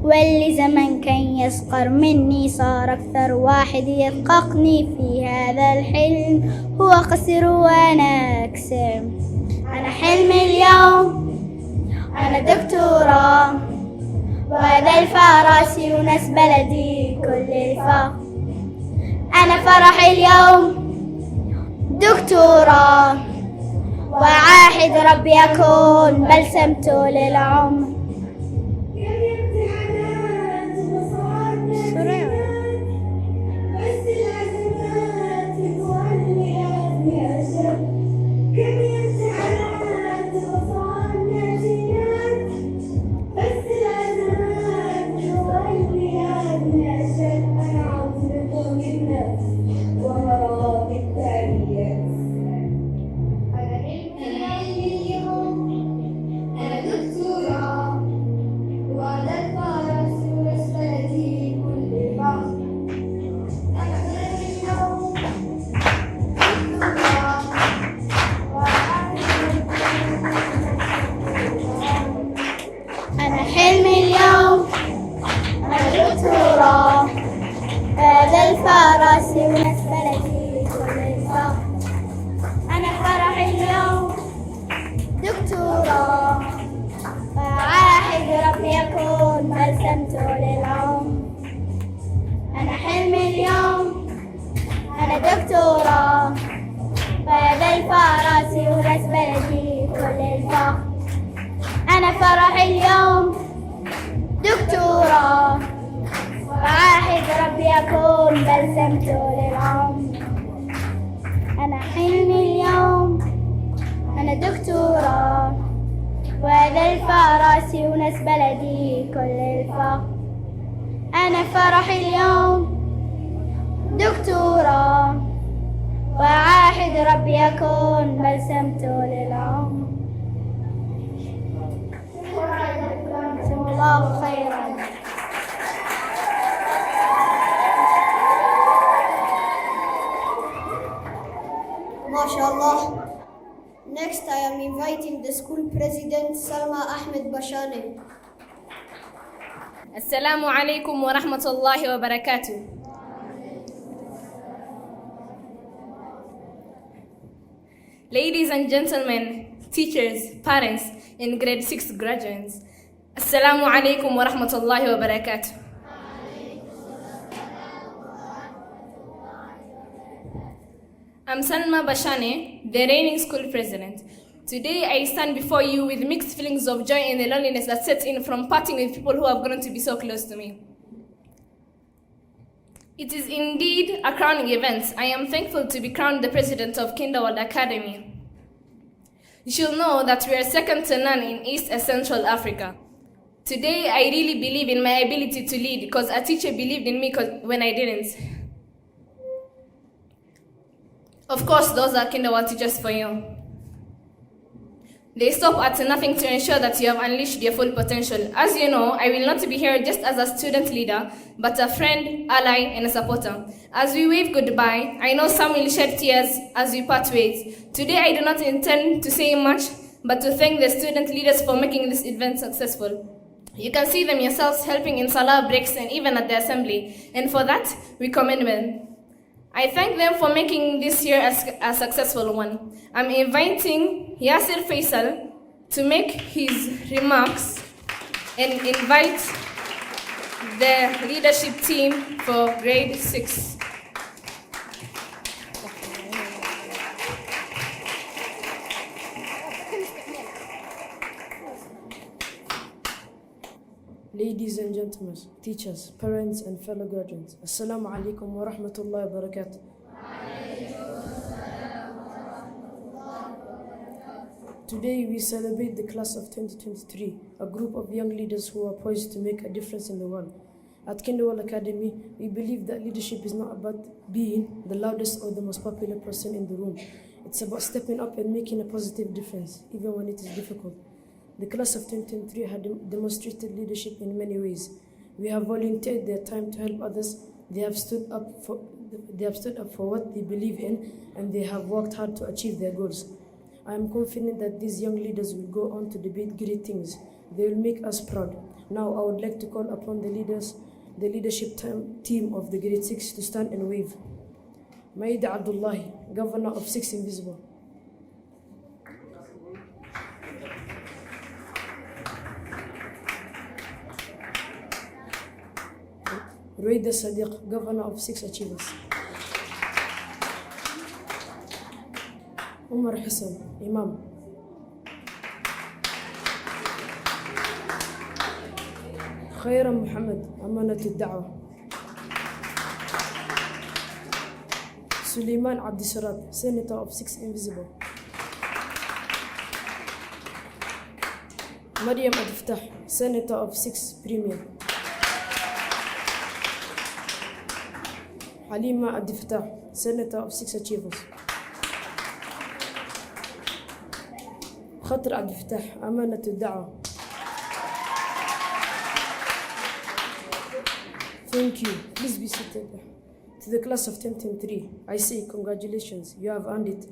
واللي زمن كان يسخر مني صار أكثر واحد يحققني في هذا الحلم هو خسر وأنا أكسر. أنا حلمي اليوم أنا دكتورة وهذا الفراسي وناس بلدي كل الفخر. أنا فرحي اليوم دكتورة وعاهد ربي أكون بلسمته للعمر. أنا فرحي اليوم دكتورة وعاهد ربي أكون بلسمته للعمر. أنا حلمي اليوم راس وناس بلدي كل الفخر. أنا فرحي اليوم دكتورة، وعاهد ربي أكون بلسمته للعمر. جزاكم الله خيرا. MashaAllah. Next, I am inviting the school president, Salma Ahmed Bashane. Assalamu alaikum wa rahmatullahi wa barakatuh. Ladies and gentlemen, teachers, parents, and grade 6 graduates, Assalamu alaikum wa rahmatullahi wa barakatuh. I'm Salma Bashane, the reigning school president. Today I stand before you with mixed feelings of joy and the loneliness that sets in from parting with people who have grown to be so close to me. It is indeed a crowning event. I am thankful to be crowned the president of Kinderworld Academy. You should know that we are second to none in East and Central Africa. Today I really believe in my ability to lead because a teacher believed in me when I didn't. Of course, those are Kinderworld teachers for you. They stop at nothing to ensure that you have unleashed your full potential. As you know, I will not be here just as a student leader, but a friend, ally, and a supporter. As we wave goodbye, I know some will shed tears as we part ways. Today, I do not intend to say much, but to thank the student leaders for making this event successful. You can see them yourselves helping in Salah breaks and even at the assembly, and for that, we commend them. I thank them for making this year a successful one. I'm inviting Yasir Faisal to make his remarks and invite the leadership team for grade 6. Ladies and gentlemen, teachers, parents, and fellow graduates, Assalamu alaikum wa rahmatullahi wa barakatuh. Today we celebrate the class of 2023, a group of young leaders who are poised to make a difference in the world. At Kinderworld Academy, we believe that leadership is not about being the loudest or the most popular person in the room. It's about stepping up and making a positive difference, even when it is difficult. The class of 2023 had demonstrated leadership in many ways. We have volunteered their time to help others. They have stood up for what they believe in, and they have worked hard to achieve their goals. I am confident that these young leaders will go on to debate great things. They will make us proud. Now I would like to call upon the leadership team of the grade 6 to stand and wave. Maida Abdullahi, Governor of 6 Invisible. Ruida Sadiq, Governor of 6 Achievers. Umar Hassan, Imam. Khaira Muhammad, Amanatul Da'wah. Suleiman Abdisarat, Senator of 6 Invisible. Maryam Abdiftah, Senator of 6 Premier. Halima Abdiftah, Senator of 6 Achievers. Khatar Abdiftah, Amanatul Da'wah. Thank you. Please be seated. To the class of 2023, I say congratulations, you have earned it.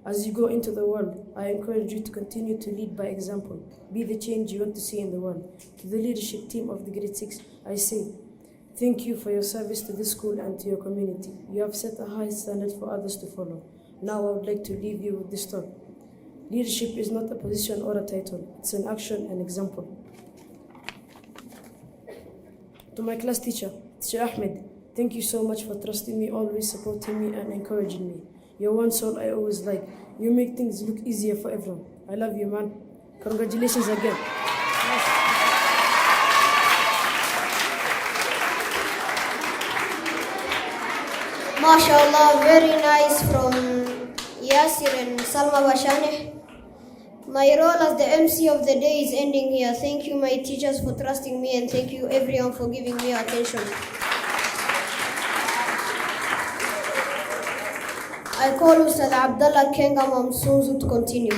As you go into the world, I encourage you to continue to lead by example. Be the change you want to see in the world. To the leadership team of the grade 6, I say thank you for your service to this school and to your community. You have set a high standard for others to follow. Now I would like to leave you with this thought. Leadership is not a position or a title. It's an action and example. To my class teacher, Teacher Ahmed, thank you so much for trusting me, always supporting me and encouraging me. You're one soul I always like. You make things look easier for everyone. I love you, man. Congratulations again. MashaAllah, very nice from Yasir and Salma Bashane. My role as the MC of the day is ending here. Thank you, my teachers, for trusting me, and thank you, everyone, for giving me attention. I call Ustad Abdullah Kenga Mamsunzu to continue.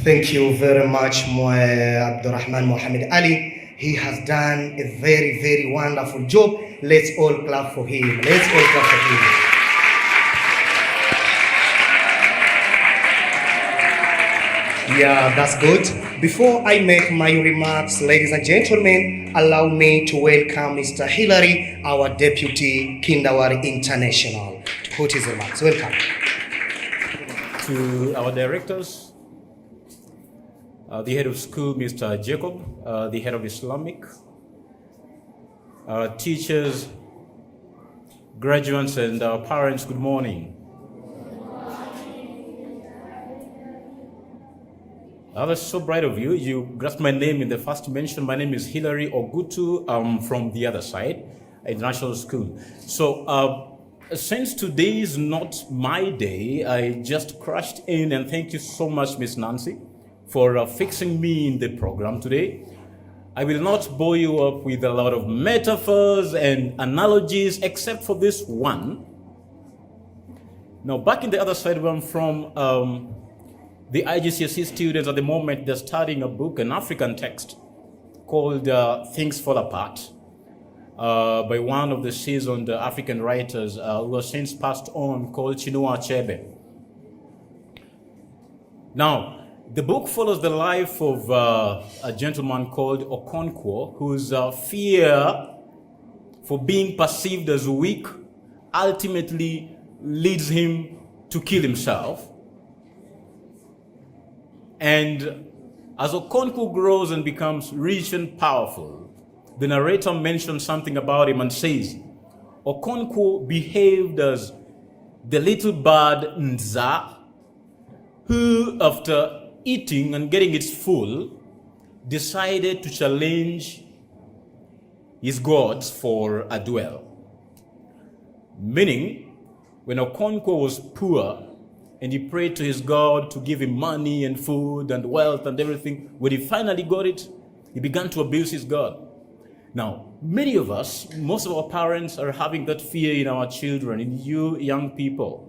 Thank you very much, Abdurrahman Muhammad Ali. He has done a very, very wonderful job. Let's all clap for him. Let's all clap for him. Yeah, that's good. Before I make my remarks, ladies and gentlemen, allow me to welcome Mr. Hillary, our Deputy Kindawari International, to put his remarks. Welcome. To our directors, the head of school, Mr. Jacob, the head of Islamic, teachers, graduates, and our parents, good morning. That's so bright of you. You grasped my name in the first mention. My name is Hilary Ogutu. I'm from the other side, international school. So since today is not my day, I just crashed in, and thank you so much, Miss Nancy, for fixing me in the program today. I will not bore you up with a lot of metaphors and analogies, except for this one. Now, back in the other side where I'm from, the IGCSE students at the moment, they're studying a book, an African text, called Things Fall Apart, by one of the seasoned African writers who has since passed on, called Chinua Achebe. Now, the book follows the life of a gentleman called Okonkwo, whose fear for being perceived as weak ultimately leads him to kill himself. And as Okonkwo grows and becomes rich and powerful, the narrator mentions something about him and says, Okonkwo behaved as the little bird Nza, who, after eating and getting its full, decided to challenge his gods for a duel. Meaning, when Okonkwo was poor and he prayed to his God to give him money and food and wealth and everything, when he finally got it, he began to abuse his God. Now, many of us, most of our parents are having that fear in our children, in you young people,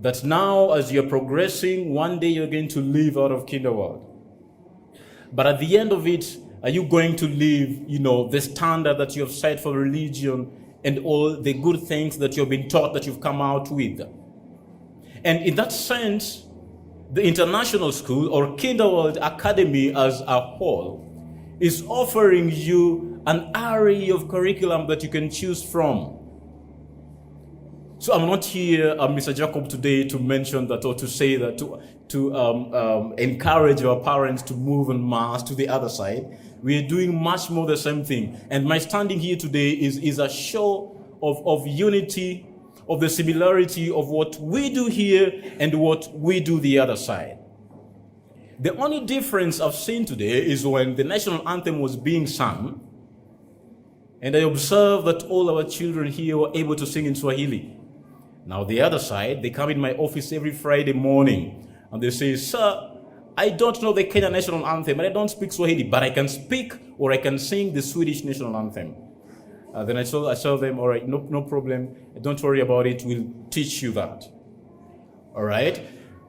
that now as you're progressing, one day you're going to live out of kindergarten. But at the end of it, are you going to live, the standard that you have set for religion and all the good things that you've been taught that you've come out with? And in that sense, the international school or Kinderworld Academy as a whole is offering you an array of curriculum that you can choose from. So I'm not here, Mr. Jacob, today to mention that or to say that, to encourage our parents to move en masse to the other side. We are doing much more the same thing. And my standing here today is a show of unity, of the similarity of what we do here and what we do the other side. The only difference I've seen today is when the national anthem was being sung, and I observed that all our children here were able to sing in Swahili. Now the other side, they come in my office every Friday morning and they say, "Sir, I don't know the Kenya national anthem, and I don't speak Swahili, but I can speak or I can sing the Swedish national anthem." Then I tell them, all right, no problem. Don't worry about it. We'll teach you that. All right.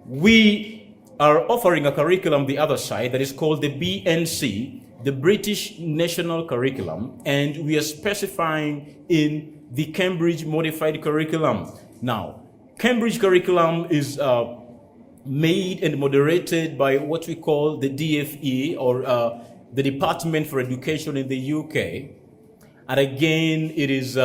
We are offering a curriculum the other side that is called the BNC, the British National Curriculum, and we are specifying in the Cambridge Modified Curriculum. Now, Cambridge Curriculum is made and moderated by what we call the DFE, or the Department for Education in the UK. And again, it is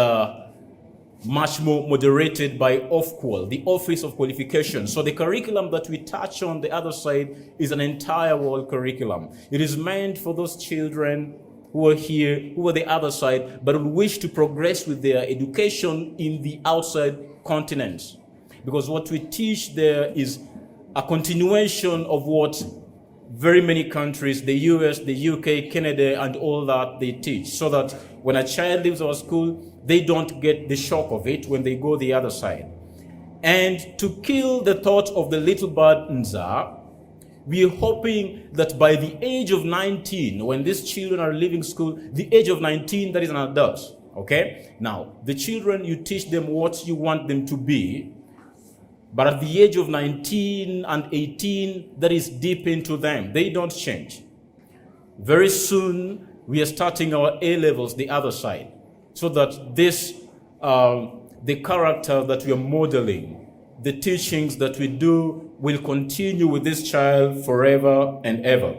much more moderated by Ofqual, the Office of Qualification. So the curriculum that we touch on the other side is an entire world curriculum. It is meant for those children who are here, who are the other side, but who wish to progress with their education in the outside continents. Because what we teach there is a continuation of what very many countries, the US, the UK, Canada, and all that, they teach. So that when a child leaves our school, they don't get the shock of it when they go the other side. And to kill the thought of the little bird Nza, we are hoping that by the age of 19, when these children are leaving school, the age of 19, that is an adult, okay? Now, the children, you teach them what you want them to be, but at the age of 19 and 18, that is deep into them. They don't change. Very soon, we are starting our A-levels the other side, so that this, the character that we are modeling, the teachings that we do will continue with this child forever and ever.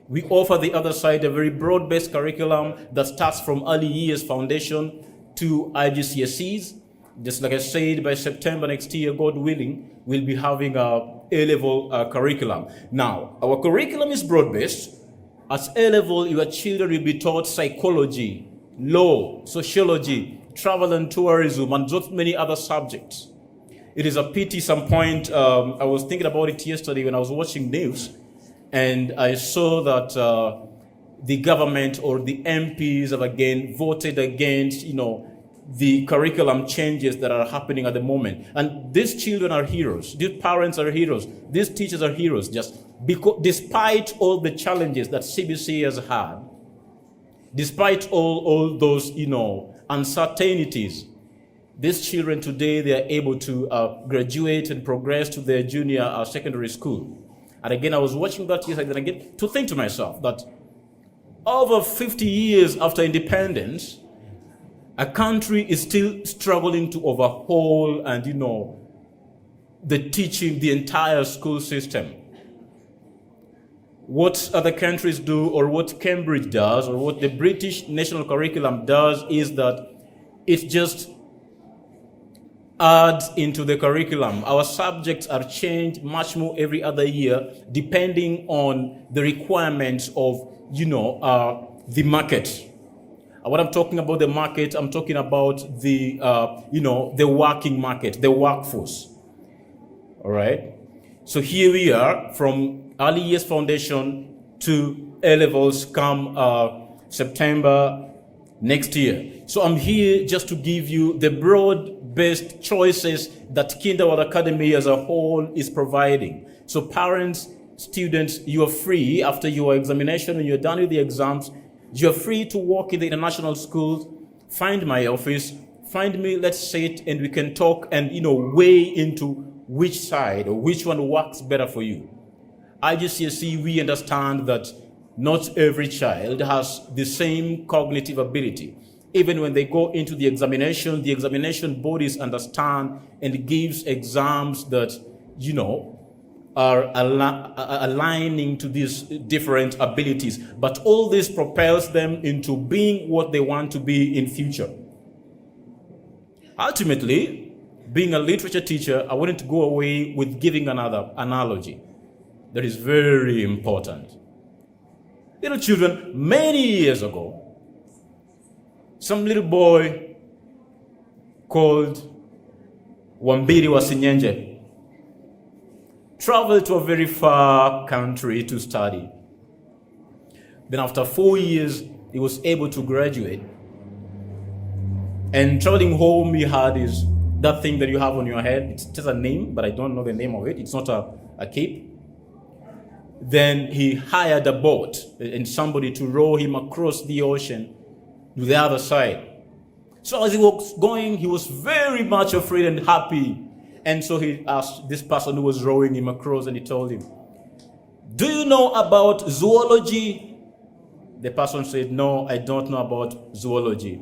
We offer the other side a very broad-based curriculum that starts from early years foundation to IGCSEs. Just like I said, by September next year, God willing, we'll be having a A-level curriculum. Now, our curriculum is broad-based. At A-level, your children will be taught psychology, law, sociology, travel and tourism, and so many other subjects. It is a pity some point, I was thinking about it yesterday when I was watching news, and I saw that the government or the MPs have again voted against, the curriculum changes that are happening at the moment. And these children are heroes. These parents are heroes. These teachers are heroes. Just because, despite all the challenges that CBC has had, despite all those, uncertainties, these children today, they are able to graduate and progress to their junior secondary school. And again, I was watching that yesterday, and again, to think to myself that over 50 years after independence, a country is still struggling to overhaul and, the teaching, the entire school system. What other countries do, or what Cambridge does, or what the British national curriculum does, is that it just adds into the curriculum. Our subjects are changed much more every other year, depending on the requirements of, the market. What I'm talking about the market, I'm talking about the, the working market, the workforce. All right. So here we are from early years foundation to A-levels come September next year. So I'm here just to give you the broad-based choices that Kinderworld Academy as a whole is providing. So parents, students, you are free after your examination and you're done with the exams. You're free to walk in the international schools, find my office, find me, let's sit and we can talk and, weigh into which side or which one works better for you. IGCSE, we understand that not every child has the same cognitive ability. Even when they go into the examination bodies understand and gives exams that, are aligning to these different abilities. But all this propels them into being what they want to be in future. Ultimately, being a literature teacher, I wanted to go away with giving another analogy that is very important. Little children, many years ago, some little boy called Wambiri Wasinyenje traveled to a very far country to study. Then after 4 years, he was able to graduate. And traveling home, he had that thing that you have on your head. It's just a name, but I don't know the name of it. It's not a cape. Then he hired a boat and somebody to row him across the ocean to the other side. So as he was going, he was very much afraid and happy. And so he asked this person who was rowing him across, and he told him, "Do you know about zoology?" The person said, "No, I don't know about zoology."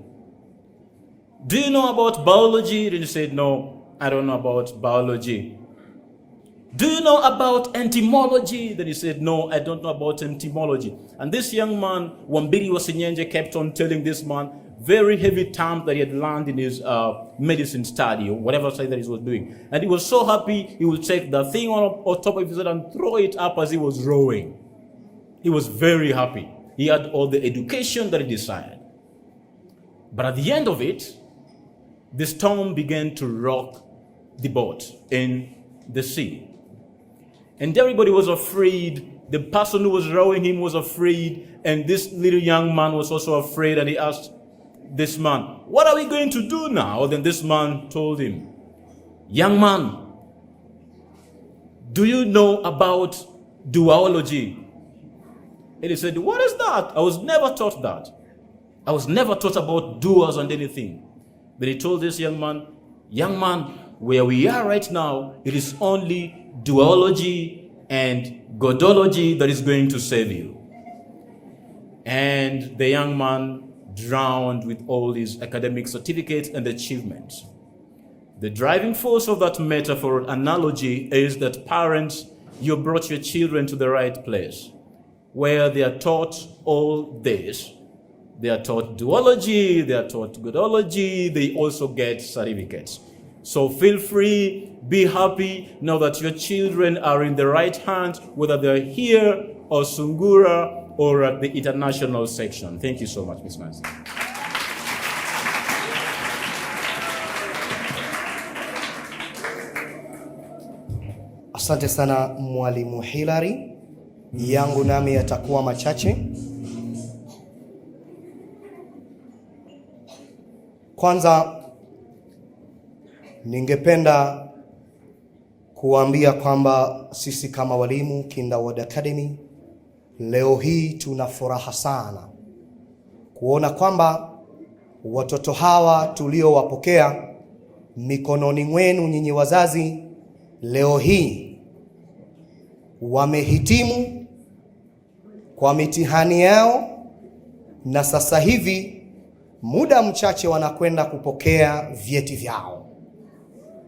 "Do you know about biology?" Then he said, "No, I don't know about biology." "Do you know about entomology?" Then he said, "No, I don't know about entomology." And this young man, Wambiri Wasinyenje, kept on telling this man very heavy terms that he had learned in his medicine study or whatever study that he was doing. And he was so happy, he would take the thing on top of his head and throw it up as he was rowing. He was very happy. He had all the education that he desired. But at the end of it, the storm began to rock the boat in the sea. And everybody was afraid. The person who was rowing him was afraid. And this little young man was also afraid. And he asked, this man, what are we going to do now? Then this man told him, young man, do you know about duology? And he said, what is that? I was never taught that. I was never taught about duos and anything. But he told this young man, where we are right now, it is only duology and godology that is going to save you. And the young man drowned with all his academic certificates and achievements. The driving force of that metaphor analogy is that parents, you brought your children to the right place, where they are taught all this. They are taught duology, they are taught godology, they also get certificates. So feel free, be happy, know that your children are in the right hands, whether they're here or Sungura or at the international section. Thank you so much, Ms. Nancy. Asante sana Mwalimu Hilary. Yangu nami yatakuwa machache. Kwanza ningependa kuambia kwamba sisi kama walimu Kinderwood Academy leo hii tuna furaha sana kuona kwamba watoto hawa tuliowapokea mikononi mwenu nyinyi wazazi leo hii wamehitimu kwa mitihani yao, na sasa hivi muda mchache wanakwenda kupokea vyeti vyao.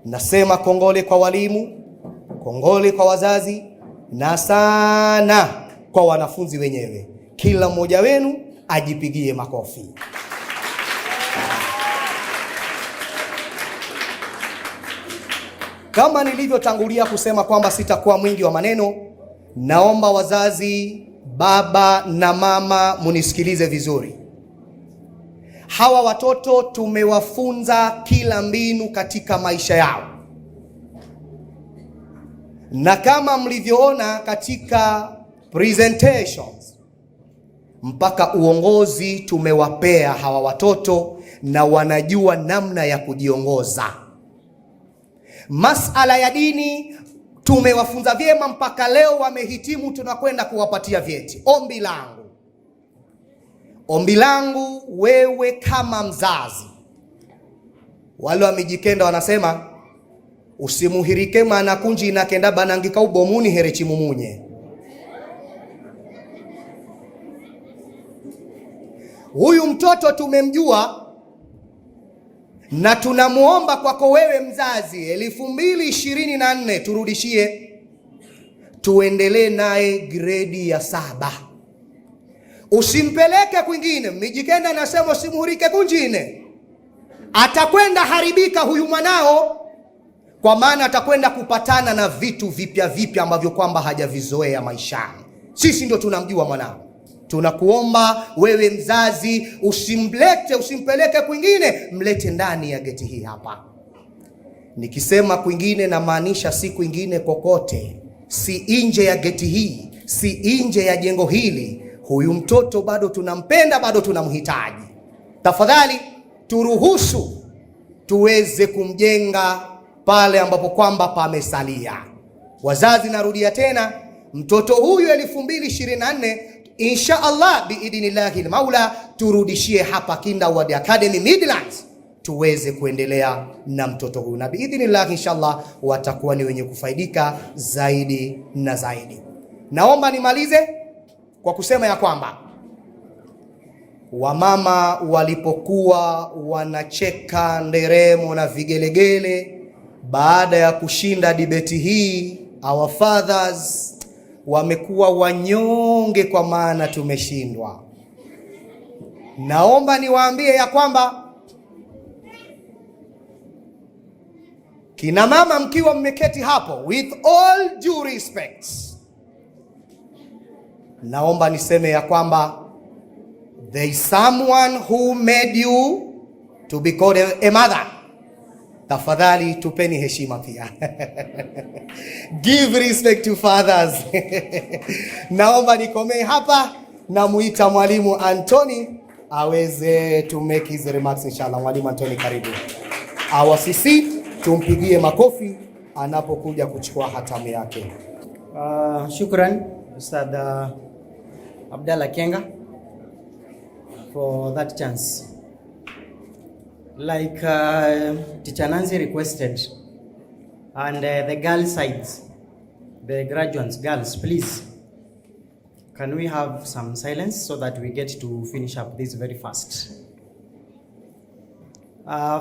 Nasema kongole kwa walimu, kongole kwa wazazi, na sana kwa wanafunzi wenyewe. Kila mmoja wenu ajipigie makofi. Kama nilivyotangulia kusema kwamba sitakuwa mwingi wa maneno, naomba wazazi, baba na mama, munisikilize vizuri. Hawa watoto tumewafunza kila mbinu katika maisha yao, na kama mlivyoona katika presentations, mpaka uongozi tumewapea hawa watoto na wanajua namna ya kujiongoza. Masala ya dini tumewafunza vyema mpaka leo wamehitimu, tunakwenda kuwapatia vyeti. Ombi langu wewe kama mzazi, wale wa Mijikenda wanasema usimuhirike maana kunji inakenda banangika ubomuni herechi mumunye. Huyu mtoto tumemjua na tunamuomba kwako wewe mzazi 2024 turudishie, tuendelee naye gredi ya 7. Usimpeleke kwingine. Mijikenda nasema usimuhurike kunjine, atakwenda haribika huyu mwanao, kwa maana atakwenda kupatana na vitu vipya ambavyo kwamba hajavizoea maishani. Sisi ndio tunamjua mwanao. Tunakuomba wewe mzazi usimpeleke kwingine, mlete ndani ya geti hii hapa. Nikisema kwingine na maanisha si kwingine kokote, si nje ya geti hii, si nje ya jengo hili. Huyu mtoto bado tunampenda, bado tunamhitaji. Tafadhali turuhusu tuweze kumjenga pale ambapo kwamba pamesalia. Wazazi, narudia tena, mtoto huyu 2024 insha Allah biidhnillahi Maula turudishie hapa Kinderwood Academy Midlands, tuweze kuendelea na mtoto huyu, na biidhnillahi inshallah watakuwa ni wenye kufaidika zaidi na zaidi. Naomba nimalize kwa kusema ya kwamba wamama walipokuwa wanacheka nderemo na vigelegele baada ya kushinda debate hii, our fathers wamekuwa wanyonge kwa maana tumeshindwa. Naomba niwaambie ya kwamba kina mama mkiwa mmeketi hapo, with all due respect, naomba niseme ya kwamba there is someone who made you to be called a mother. Tafadhali tupeni heshima pia. Give respect to fathers. Naomba nikomee hapa na muita mwalimu Anthony aweze to make his remarks inshallah. Mwalimu Anthony, karibu. Awasisi tumpigie makofi anapokuja kuchukua hatamu yake. Shukran Ustad Abdallah Kenga for that chance. Like Teacher Nancy requested, and the girl sides, the graduates, girls, please, can we have some silence so that we get to finish up this very fast?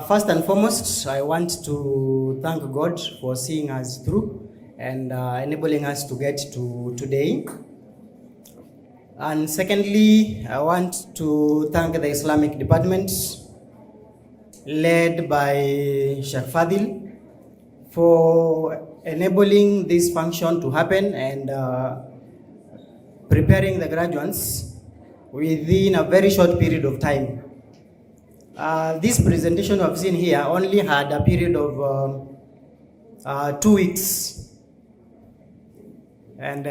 First and foremost, I want to thank God for seeing us through and enabling us to get to today. And secondly, I want to thank the Islamic department led by Sheikh Fadil for enabling this function to happen and preparing the graduates within a very short period of time. This presentation I've seen here only had a period of 2 weeks. And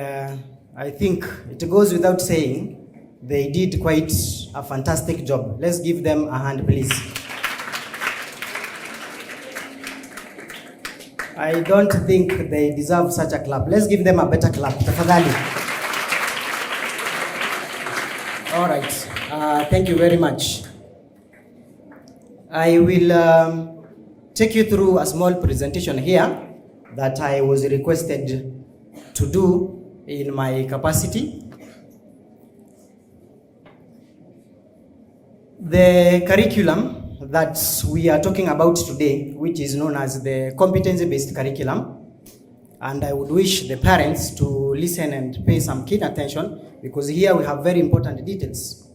I think it goes without saying, they did quite a fantastic job. Let's give them a hand, please. I don't think they deserve such a clap. Let's give them a better clap. Tafadhali. All right. Thank you very much. I will take you through a small presentation here that I was requested to do in my capacity. The curriculum that we are talking about today, which is known as the competency-based curriculum, and I would wish the parents to listen and pay some keen attention because here we have very important details.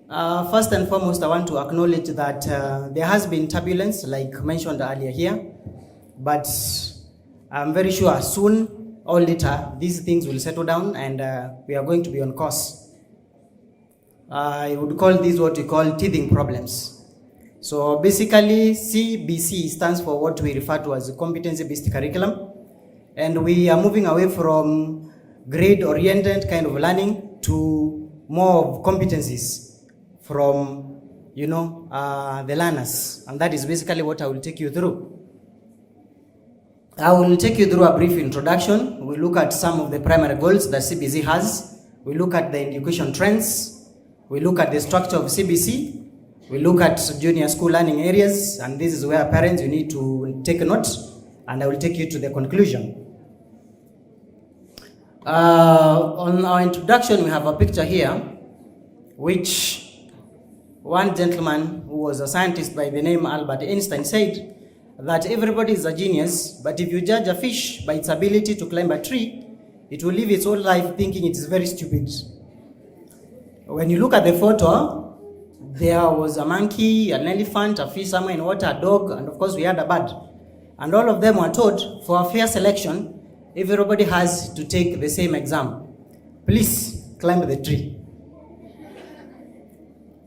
First and foremost, I want to acknowledge that there has been turbulence, like mentioned earlier here, but I'm very sure soon or later these things will settle down and we are going to be on course. I would call this what we call teething problems. So basically, CBC stands for what we refer to as a competency-based curriculum, and we are moving away from grade-oriented kind of learning to more of competencies from, the learners, and that is basically what I will take you through. I will take you through a brief introduction. We look at some of the primary goals that CBC has. We look at the education trends. We look at the structure of CBC. We look at junior school learning areas, and this is where parents, you need to take notes, and I will take you to the conclusion. On our introduction, we have a picture here, which one gentleman who was a scientist by the name Albert Einstein said that everybody is a genius, but if you judge a fish by its ability to climb a tree, it will live its whole life thinking it is very stupid. When you look at the photo, there was a monkey, an elephant, a fish somewhere in water, a dog, and of course we had a bird. And all of them were told, for a fair selection, everybody has to take the same exam. Please climb the tree.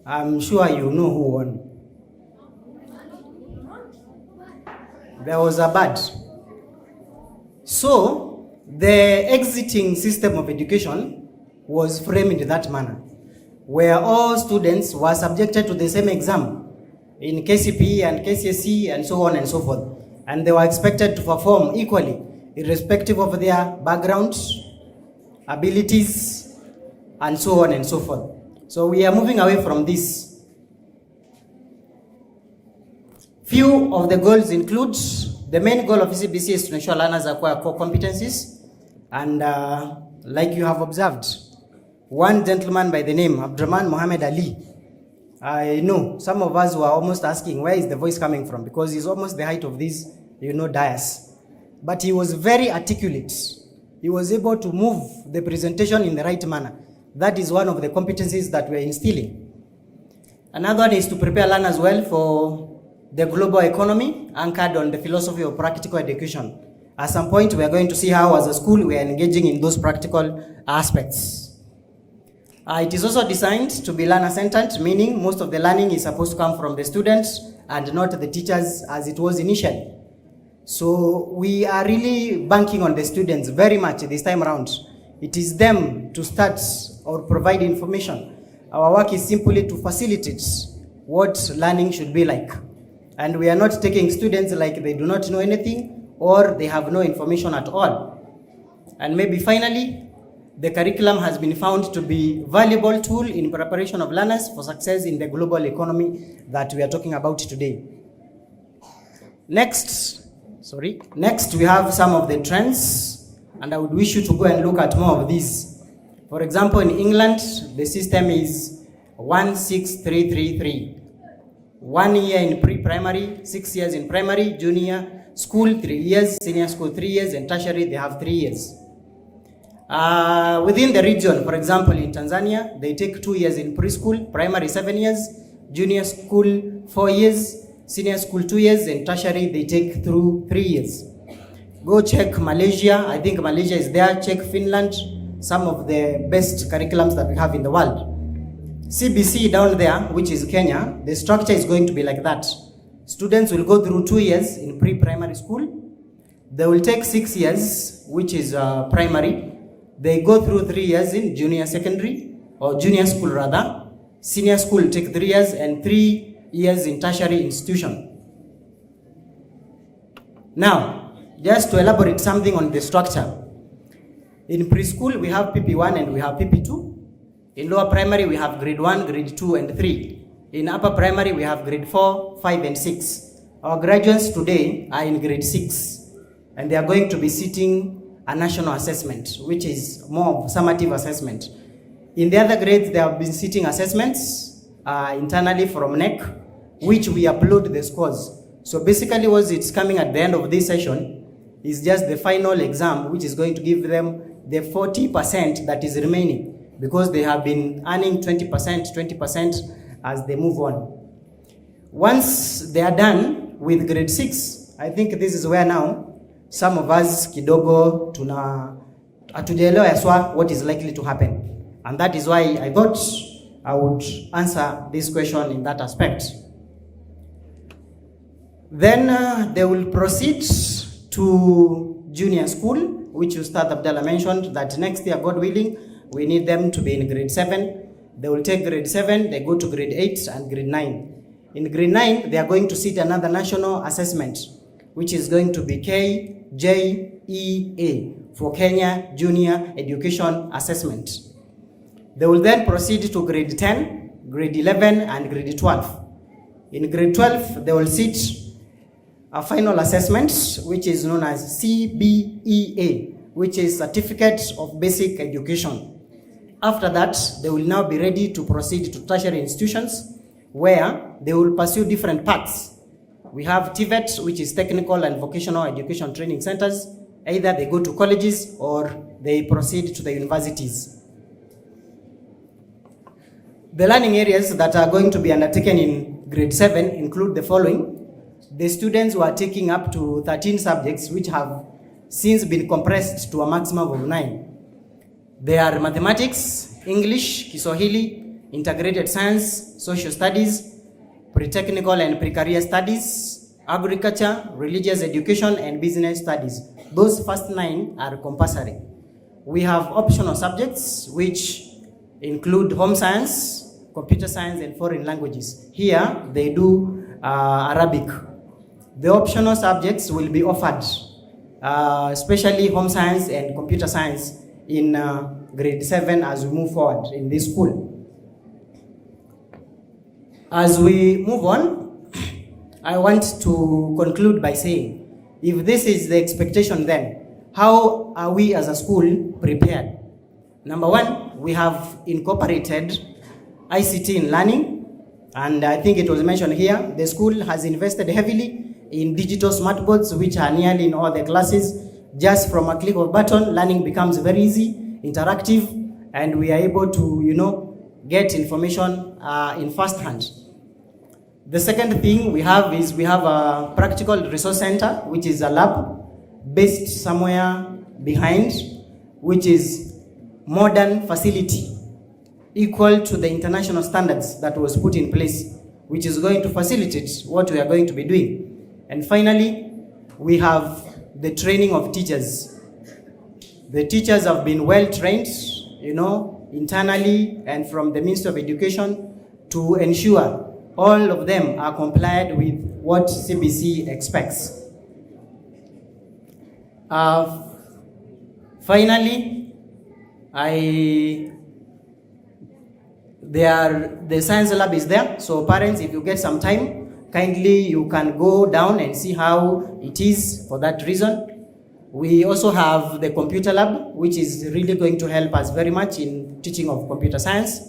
I'm sure you know who won. There was a bird. So, the exiting system of education was framed in that manner, where all students were subjected to the same exam in KCPE and KCSE and so on and so forth. And they were expected to perform equally, irrespective of their backgrounds, abilities, and so on and so forth. So we are moving away from this. Few of the goals include, the main goal of CBC is to ensure learners acquire core competencies. And like you have observed, one gentleman by the name Abdurrahman Muhammad Ali, I know some of us were almost asking where is the voice coming from, because he's almost the height of this, dais. But he was very articulate. He was able to move the presentation in the right manner. That is one of the competencies that we're instilling. Another one is to prepare learners well for the global economy anchored on the philosophy of practical education. At some point, we are going to see how as a school we are engaging in those practical aspects. It is also designed to be learner-centered, meaning most of the learning is supposed to come from the students and not the teachers as it was initially. So we are really banking on the students very much this time around. It is them to start or provide information Our work is simply to facilitate what learning should be like. And we are not taking students like they do not know anything or they have no information at all. And maybe finally, the curriculum has been found to be a valuable tool in preparation of learners for success in the global economy that we are talking about today. Next, we have some of the trends, and I would wish you to go and look at more of these. For example, in England, the system is 16333. 1 year in pre-primary, 6 years in primary, junior school 3 years, senior school 3 years, and tertiary they have 3 years. Within the region, for example, in Tanzania, they take 2 years in preschool, primary 7 years, junior school 4 years, senior school 2 years, and tertiary they take through 3 years. Go check Malaysia. I think Malaysia is there. Check Finland. Some of the best curriculums that we have in the world. CBC down there, which is Kenya, the structure is going to be like that. Students will go through 2 years in pre-primary school. They will take 6 years, which is primary. They go through 3 years in junior secondary, or junior school rather. Senior school will take 3 years and 3 years in tertiary institution. Now, just to elaborate something on the structure. In preschool, we have PP1 and we have PP2. In lower primary, we have grade 1, grade 2, and 3. In upper primary, we have grade 4, 5, and 6. Our graduates today are in grade 6, and they are going to be sitting a national assessment, which is more of summative assessment. In the other grades, they have been sitting assessments internally from NEC, which we upload the scores. So basically what it's coming at the end of this session is just the final exam, which is going to give them the 40% that is remaining, because they have been earning 20% as they move on. Once they are done with grade 6, I think this is where now some of us kidogo hatujaelewa yaswa what is likely to happen. And that is why I thought I would answer this question in that aspect. Then they will proceed to junior school, which Ustad Abdallah mentioned that next year, God willing, we need them to be in grade 7. They will take grade 7, they go to grade 8 and grade 9. In grade 9, they are going to sit another national assessment, which is going to be KJEA, for Kenya Junior Education Assessment. They will then proceed to grade 10, grade 11, and grade 12. In grade 12, they will sit a final assessment, which is known as CBEA, which is Certificate of Basic Education. After that, they will now be ready to proceed to tertiary institutions, where they will pursue different paths. We have TVET, which is Technical and Vocational Education Training Centers. Either they go to colleges or they proceed to the universities. The learning areas that are going to be undertaken in grade 7 include the following. The students who are taking up to 13 subjects, which have since been compressed to a maximum of 9. They are mathematics, English, Kiswahili, integrated science, social studies, pre-technical and pre-career studies, agriculture, religious education, and business studies. Those first 9 are compulsory. We have optional subjects, which include home science, computer science, and foreign languages. Here, they do Arabic. The optional subjects will be offered, especially home science and computer science, in grade 7 as we move forward in this school. As we move on, I want to conclude by saying, if this is the expectation, then how are we as a school prepared? Number one, we have incorporated ICT in learning, and I think it was mentioned here, the school has invested heavily in digital smart boards, which are nearly in all the classes. Just from a click of a button, learning becomes very easy, interactive, and we are able to, get information in first hand. The second thing we have is we have a practical resource center, which is a lab based somewhere behind, which is modern facility equal to the international standards that was put in place, which is going to facilitate what we are going to be doing. And finally, we have the training of teachers. The teachers have been well trained, internally and from the Ministry of Education to ensure all of them are compliant with what CBC expects. Finally, the science lab is there, so parents, if you get some time, kindly you can go down and see how it is for that reason. We also have the computer lab, which is really going to help us very much in teaching of computer science.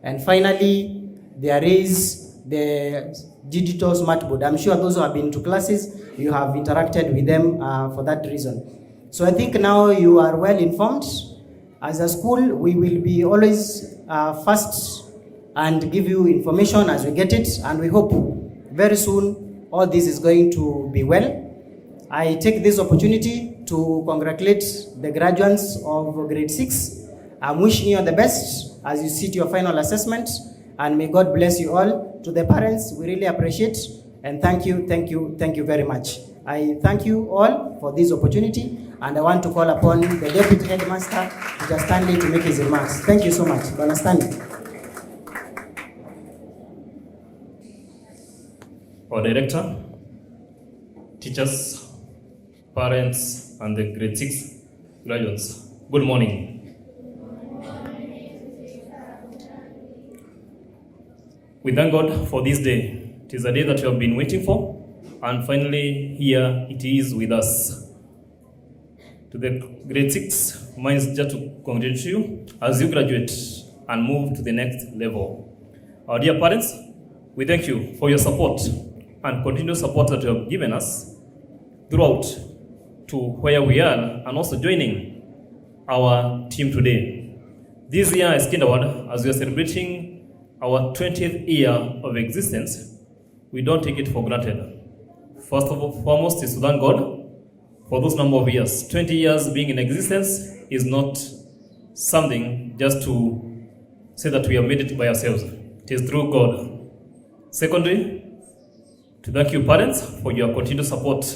And finally, there is the digital smart board. I'm sure those who have been to classes, you have interacted with them for that reason. So I think now you are well informed. As a school, we will be always fast and give you information as we get it, and we hope very soon all this is going to be well. I take this opportunity to congratulate the graduates of grade 6. I'm wishing you the best as you sit your final assessment, and may God bless you all. To the parents, we really appreciate and thank you very much. I thank you all for this opportunity, and I want to call upon the Deputy Headmaster, Mr. Stanley, to make his remarks. Thank you so much. Mr. Stanley. Our director, teachers, parents, and the grade 6 graduates, good morning. We thank God for this day. It is a day that we have been waiting for, and finally here it is with us. To the grade 6, mine is just to congratulate you as you graduate and move to the next level. Our dear parents, we thank you for your support and continued support that you have given us throughout to where we are, and also joining our team today. This year as Kinderward, as we are celebrating our 20th year of existence, we don't take it for granted. First of all, foremost is to thank God for those number of years. 20 years being in existence is not something just to say that we have made it by ourselves. It is through God. Secondly, to thank you parents for your continued support.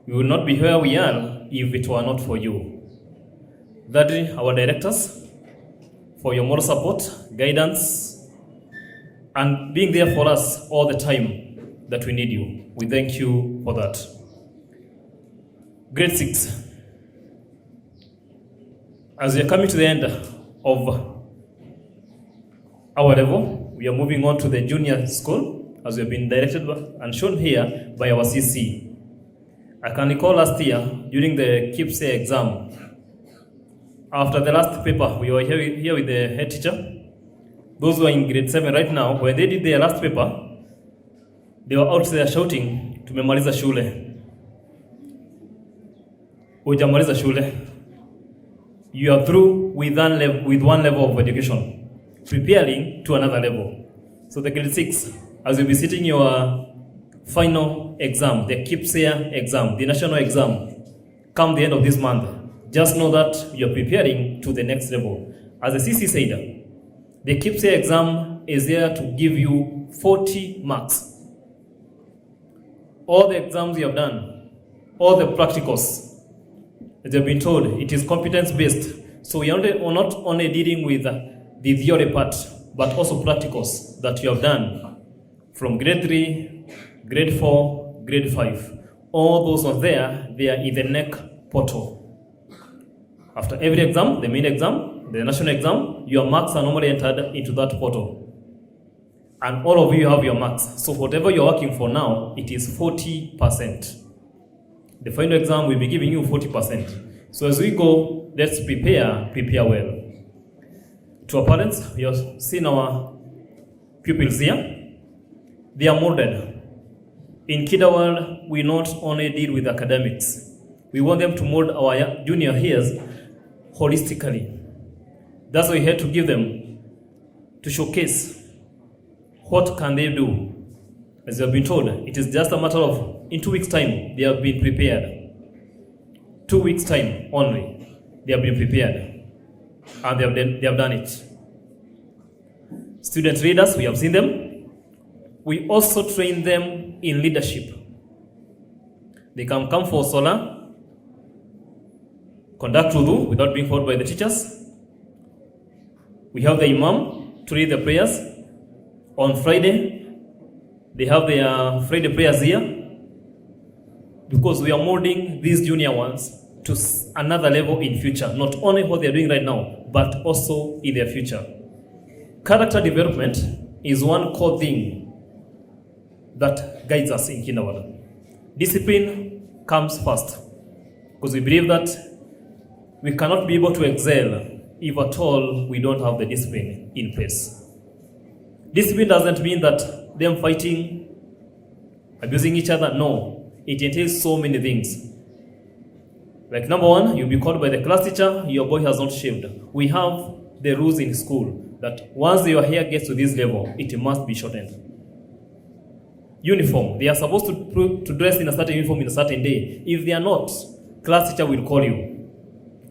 We will not be where we are if it were not for you. Thirdly, our directors, for your moral support, guidance, and being there for us all the time that we need you. We thank you for that. Grade 6. As we are coming to the end of our level, we are moving on to the junior school, as we have been directed and shown here by our CC. I can recall last year, during the KIPSE exam, after the last paper, we were here with the head teacher. Those who are in grade 7 right now, when they did their last paper, they were out there shouting, tumemaliza shule. Hujamaliza shule. You are through with one level of education, preparing to another level. So the grade 6, as you'll be sitting your final exam, the KIPSE exam, the national exam, come the end of this month, just know that you're preparing to the next level. As the CC said, the KIPSE exam is there to give you 40 marks. All the exams you have done, all the practicals, as you've been told, it is competence-based. So we are not only dealing with the theory part, but also practicals that you have done from grade 3, grade 4, grade 5. All those are there, they are in the NEC portal. After every exam, the main exam, the national exam, your marks are normally entered into that portal. And all of you have your marks. So whatever you're working for now, it is 40%. The final exam will be giving you 40%. So as we go, let's prepare well. To our parents, we have seen our pupils here. They are molded. In Kinderward, we not only deal with academics. We want them to mold our junior years holistically. That's why we had to give them, to showcase what can they do. As you have been told, it is just a matter of, in 2 weeks' time, they have been prepared. 2 weeks' time only, they have been prepared. And they have done it. Student leaders, we have seen them. We also train them in leadership. They can come for Solar, conduct wudu without being followed by the teachers, We have the Imam to read the prayers. On Friday, they have their Friday prayers here, because we are molding these junior ones to another level in future, not only what they are doing right now, but also in their future. Character development is one core thing that guides us in kindergarten. Discipline comes first, because we believe that we cannot be able to excel if at all we don't have the discipline in place. Discipline doesn't mean that them fighting, abusing each other. No, it entails so many things. Like number one, you'll be called by the class teacher, your boy has not shaved. We have the rules in school that once your hair gets to this level, it must be shortened. Uniform, they are supposed to dress in a certain uniform in a certain day. If they are not, class teacher will call you.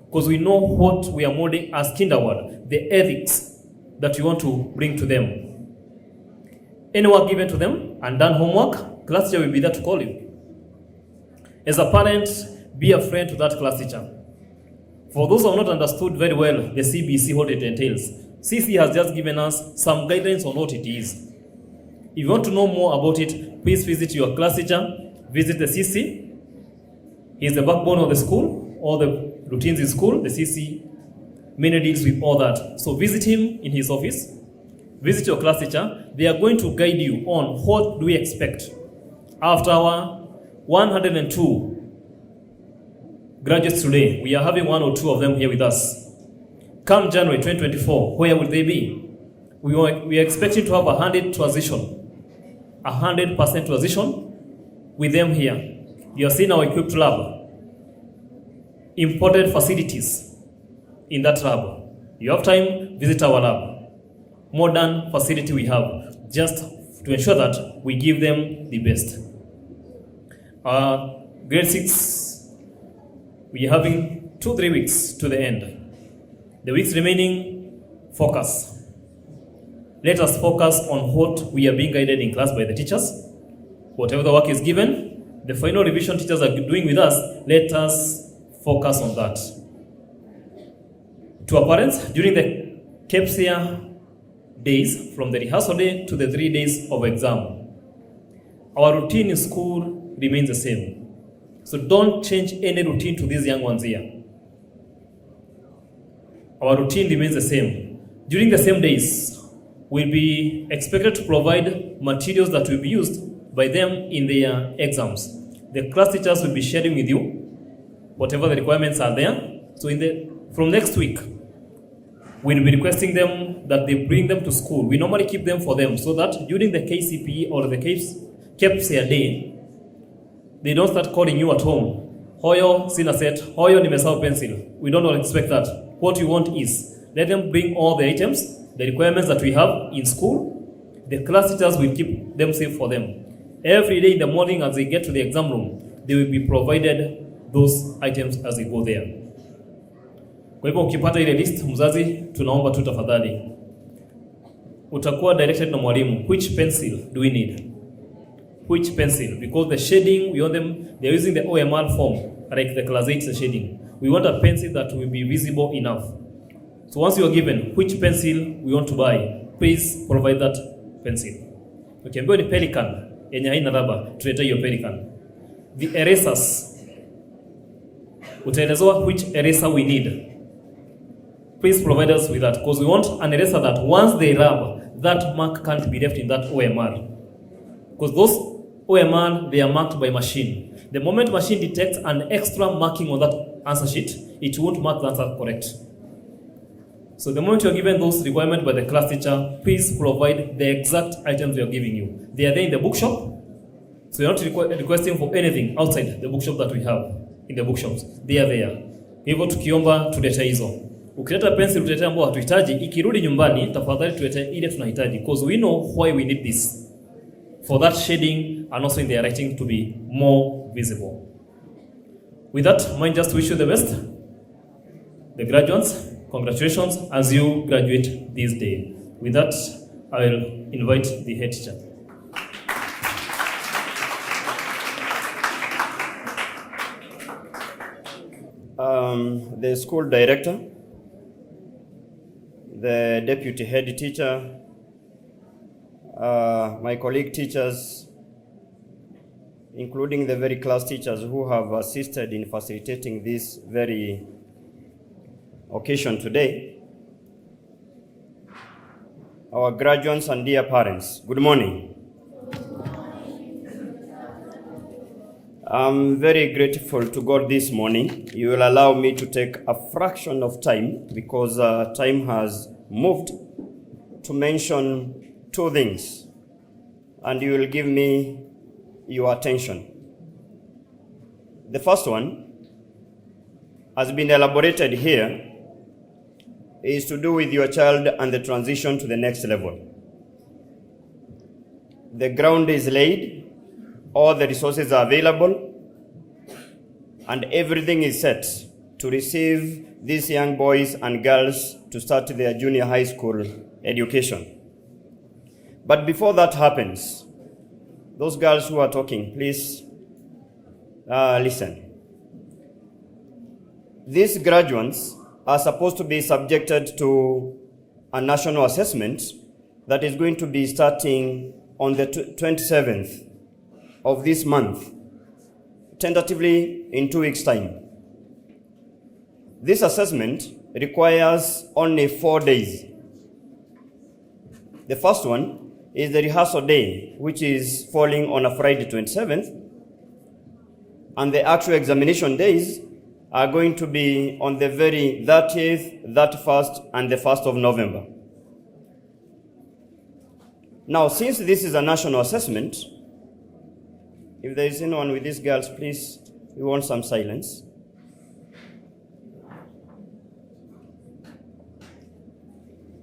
Because we know what we are molding as kindergarten, the ethics that we want to bring to them. Any work given to them and done homework, class teacher will be there to call you. As a parent, be a friend to that class teacher. For those who have not understood very well the CBC, what it entails, CC has just given us some guidelines on what it is. If you want to know more about it, please visit your class teacher, visit the CC. He is the backbone of the school, all the routines in school, the CC mainly deals with all that. So visit him in his office, visit your class teacher. They are going to guide you on what do we expect. After our 102 graduates today, we are having 1 or 2 of them here with us. Come January 2024, where will they be? We are expecting to have 100% transition with them here. You have seen our equipped lab, imported facilities in that lab. You have time, visit our lab. Modern facility we have, just to ensure that we give them the best. Grade 6, we are having 2-3 weeks to the end. The weeks remaining, focus. Let us focus on what we are being guided in class by the teachers. Whatever the work is given, the final revision teachers are doing with us, let us focus on that. To our parents, during the CAPSIA days, from the rehearsal day to the 3 days of exam, our routine in school remains the same. So don't change any routine to these young ones here. Our routine remains the same. During the same days, we'll be expected to provide materials that will be used by them in their exams. The class teachers will be sharing with you whatever the requirements are there. So from next week, we'll be requesting them that they bring them to school. We normally keep them for them so that during the KCPE or the CAPSIA day, they don't start calling you at home. Hoyo, sina set. Hoyo, nimesahau pencil. We don't expect that. What we want is, let them bring all the items, the requirements that we have in school. The class teachers will keep them safe for them. Every day in the morning as they get to the exam room, they will be provided those items as they go there. Kwa hivyo ukipata ile list, mzazi, tunaomba tu tafadhali, utakuwa directed na mwalimu, which pencil do we need? Which pencil? Because the shading, we want them, they're using the OMR form, like the class 8 shading. We want a pencil that will be visible enough. So once you are given which pencil we want to buy, please provide that pencil. Ukiambiwa ni Pelikan, yenye haina raba, tuleta hiyo Pelikan. The erasers, utaelezewa which eraser we need. Please provide us with that, because we want an eraser that once they rub, that mark can't be left in that OMR. Because those OMR, they are marked by machine. The moment machine detects an extra marking on that answer sheet, it won't mark the answer correct. So the moment you are given those requirements by the class teacher, please provide the exact items we are giving you. They are there in the bookshop. So you're not requesting for anything outside the bookshop that we have in the bookshops. They are there. Hivyo tukiomba tuleta hizo. Ukileta pencil tuleta ambao hatuhitaji, ikirudi nyumbani tafadhali tulete ile tunahitaji, because we know why we need this. For that shading and also in their writing to be more visible. With that, mind just wish you the best. The graduates, congratulations as you graduate this day. With that, I will invite the head teacher. The school director, the deputy head teacher, my colleague teachers, including the very class teachers who have assisted in facilitating this very occasion today, our graduates and dear parents, good morning. I'm very grateful to God this morning. You will allow me to take a fraction of time because time has moved to mention two things, and you will give me your attention. The first one has been elaborated here, is to do with your child and the transition to the next level. The ground is laid, all the resources are available, and everything is set to receive these young boys and girls to start their junior high school education. But before that happens, those girls who are talking, please listen. These graduates are supposed to be subjected to a national assessment that is going to be starting on the 27th of this month, tentatively in 2 weeks' time. This assessment requires only 4 days. The first one is the rehearsal day, which is falling on a Friday 27th, and the actual examination days are going to be on the very 30th, 31st, and the 1st of November. Now, since this is a national assessment, if there is anyone with these girls, please, we want some silence.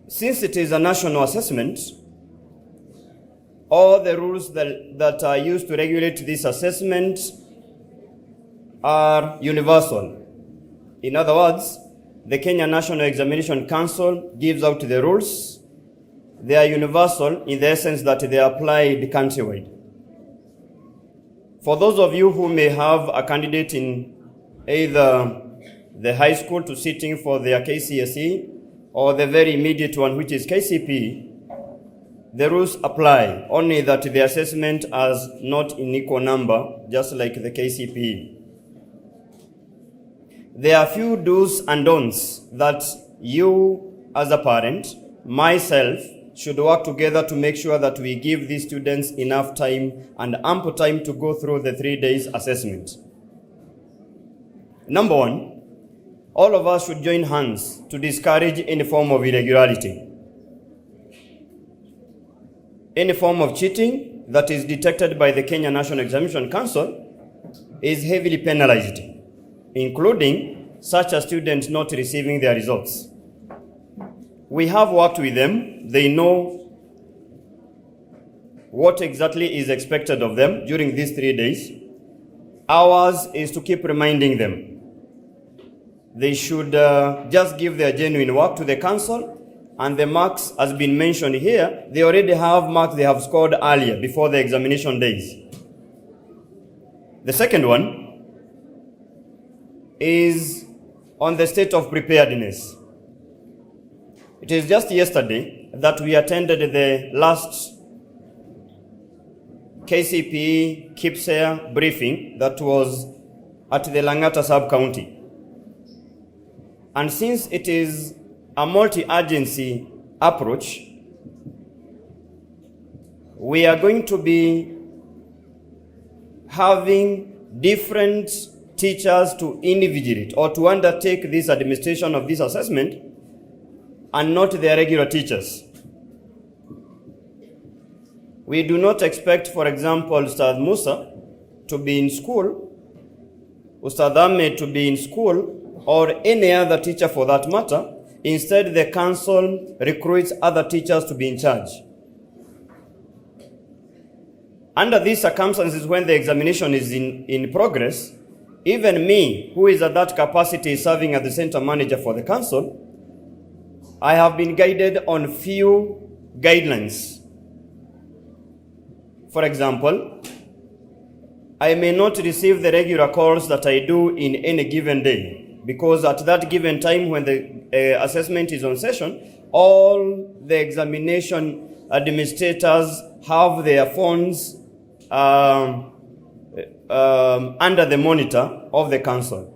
Since it is a national assessment, all the rules that are used to regulate this assessment are universal. In other words, the Kenya National Examination Council gives out the rules. They are universal in the essence that they are applied countrywide. For those of you who may have a candidate in either the high school to sitting for their KCSE or the very immediate one, which is KCP, the rules apply, only that the assessment is not in equal number, just like the KCPE. There are few do's and don'ts that you, as a parent, myself, should work together to make sure that we give these students enough time and ample time to go through the 3 days assessment. Number one, all of us should join hands to discourage any form of irregularity. Any form of cheating that is detected by the Kenya National Examination Council is heavily penalized, including such a student not receiving their results. We have worked with them. They know what exactly is expected of them during these 3 days. Ours is to keep reminding them. They should just give their genuine work to the council, and the marks has been mentioned here. They already have marks they have scored earlier before the examination days. The second one is on the state of preparedness. It is just yesterday that we attended the last KCPE KIPSEA briefing that was at the Langata sub-county. And since it is a multi-agency approach, we are going to be having different teachers to invigilate or to undertake this administration of this assessment, and not their regular teachers. We do not expect, for example, Ustad Musa to be in school, Ustad Ahmed to be in school, or any other teacher for that matter. Instead, the council recruits other teachers to be in charge. Under these circumstances, when the examination is in progress, even me, who is at that capacity serving as the center manager for the council, I have been guided on few guidelines. For example, I may not receive the regular calls that I do in any given day, because at that given time when the assessment is on session, all the examination administrators have their phones under the monitor of the council.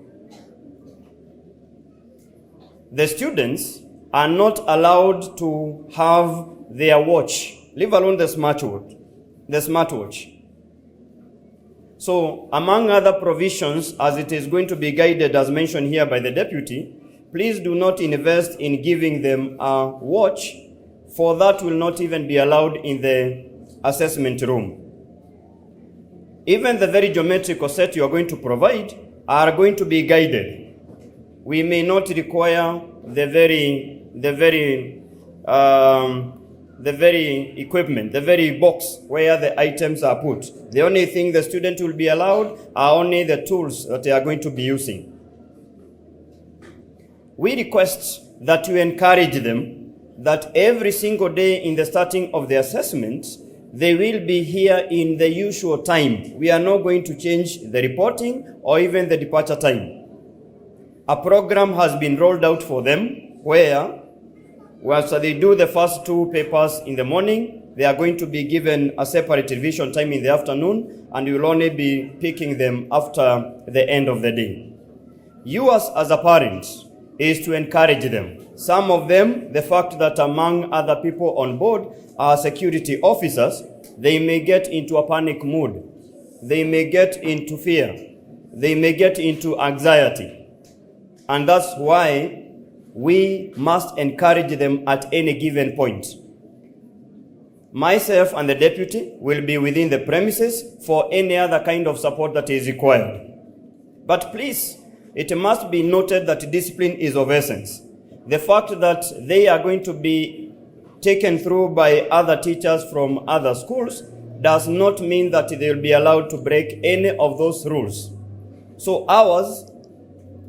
The students are not allowed to have their watch, leave alone the smartwatch. So, among other provisions, as it is going to be guided as mentioned here by the deputy, please do not invest in giving them a watch, for that will not even be allowed in the assessment room. Even the very geometrical set you are going to provide are going to be guided. We may not require the very equipment, the very box where the items are put. The only thing the student will be allowed are only the tools that they are going to be using. We request that you encourage them that every single day in the starting of the assessment, they will be here in the usual time. We are not going to change the reporting or even the departure time. A program has been rolled out for them where, once they do the first two papers in the morning, they are going to be given a separate revision time in the afternoon, and you will only be picking them after the end of the day. Yours as a parent is to encourage them. Some of them, the fact that among other people on board are security officers, they may get into a panic mood. They may get into fear. They may get into anxiety. And that's why we must encourage them at any given point. Myself and the deputy will be within the premises for any other kind of support that is required. But please, it must be noted that discipline is of essence. The fact that they are going to be taken through by other teachers from other schools does not mean that they will be allowed to break any of those rules. So ours,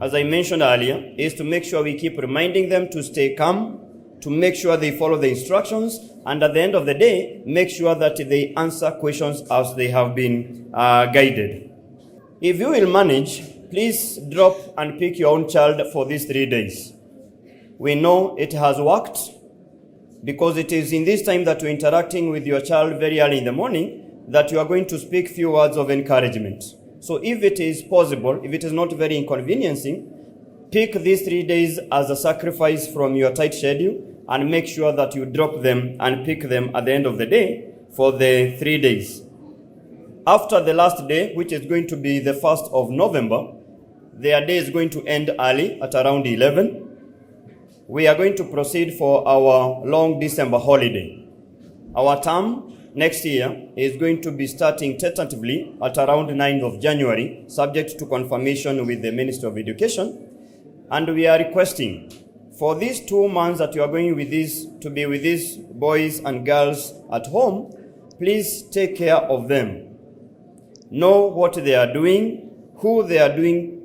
as I mentioned earlier, is to make sure we keep reminding them to stay calm, to make sure they follow the instructions, and at the end of the day, make sure that they answer questions as they have been guided. If you will manage, please drop and pick your own child for these 3 days. We know it has worked because it is in this time that you're interacting with your child very early in the morning that you are going to speak few words of encouragement. So if it is possible, if it is not very inconveniencing, pick these 3 days as a sacrifice from your tight schedule and make sure that you drop them and pick them at the end of the day for the 3 days. After the last day, which is going to be the 1st of November, their day is going to end early at around 11. We are going to proceed for our long December holiday. Our term next year is going to be starting tentatively at around 9th of January, subject to confirmation with the Ministry of Education. And we are requesting for these 2 months that you are going with to be with these boys and girls at home, please take care of them. Know what they are doing, who they are doing,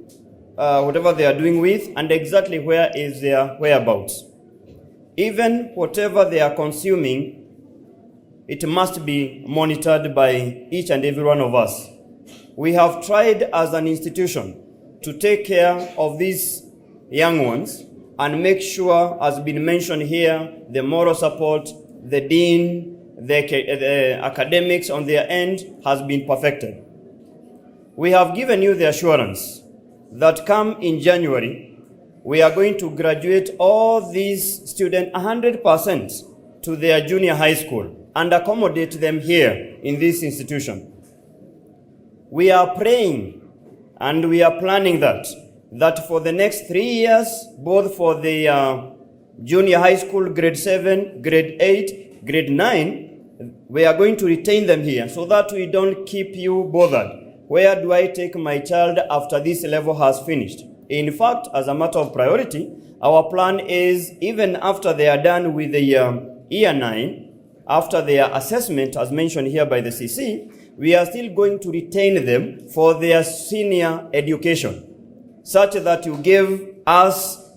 whatever they are doing with, and exactly where is their whereabouts. Even whatever they are consuming, it must be monitored by each and every one of us. We have tried as an institution to take care of these young ones and make sure, as been mentioned here, the moral support, the dean, the academics on their end has been perfected. We have given you the assurance that come in January, we are going to graduate all these students 100% to their junior high school and accommodate them here in this institution. We are praying and we are planning that for the next 3 years, both for the junior high school, grade 7, grade 8, grade 9, we are going to retain them here so that we don't keep you bothered. Where do I take my child after this level has finished? In fact, as a matter of priority, our plan is even after they are done with the year 9, after their assessment as mentioned here by the CC, we are still going to retain them for their senior education, such that you give us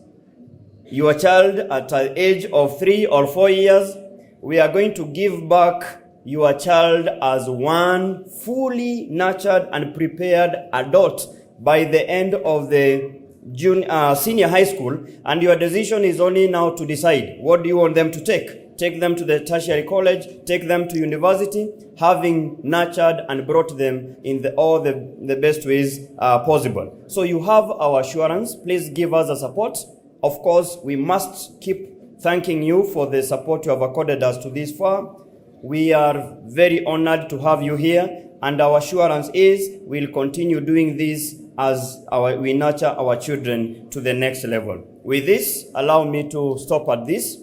your child at the age of 3 or 4 years, we are going to give back your child as one fully nurtured and prepared adult by the end of the senior high school, and your decision is only now to decide what do you want them to take. Take them to the tertiary college, take them to university, having nurtured and brought them in all the best ways possible. So you have our assurance. Please give us the support. Of course, we must keep thanking you for the support you have accorded us to this far. We are very honored to have you here, and our assurance is we'll continue doing this as we nurture our children to the next level. With this, allow me to stop at this